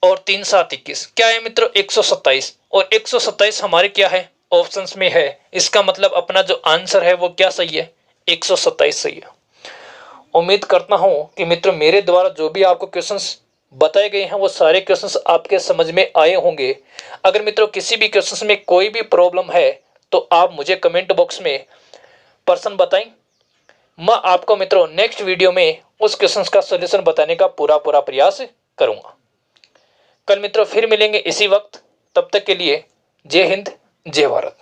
A: और 3 7 21, क्या है मित्रों 127। और 127 हमारे क्या है, ऑप्शंस में है। इसका मतलब अपना जो आंसर है वो क्या सही है, 127 सही है। उम्मीद करता हूं कि मित्रों मेरे द्वारा जो भी आपको क्वेश्चंस बताए गए हैं वो सारे क्वेश्चंस आपके समझ में आए होंगे। अगर मित्रों किसी भी क्वेश्चंस में कोई भी प्रॉब्लम है तो आप मुझे कमेंट बॉक्स में पर्सन बताएं। मैं आपको मित्रों नेक्स्ट वीडियो में उस क्वेश्चंस का सॉल्यूशन बताने का पूरा प्रयास करूंगा। कल मित्रों फिर मिलेंगे इसी वक्त, तब तक के लिए जय हिंद जय भारत।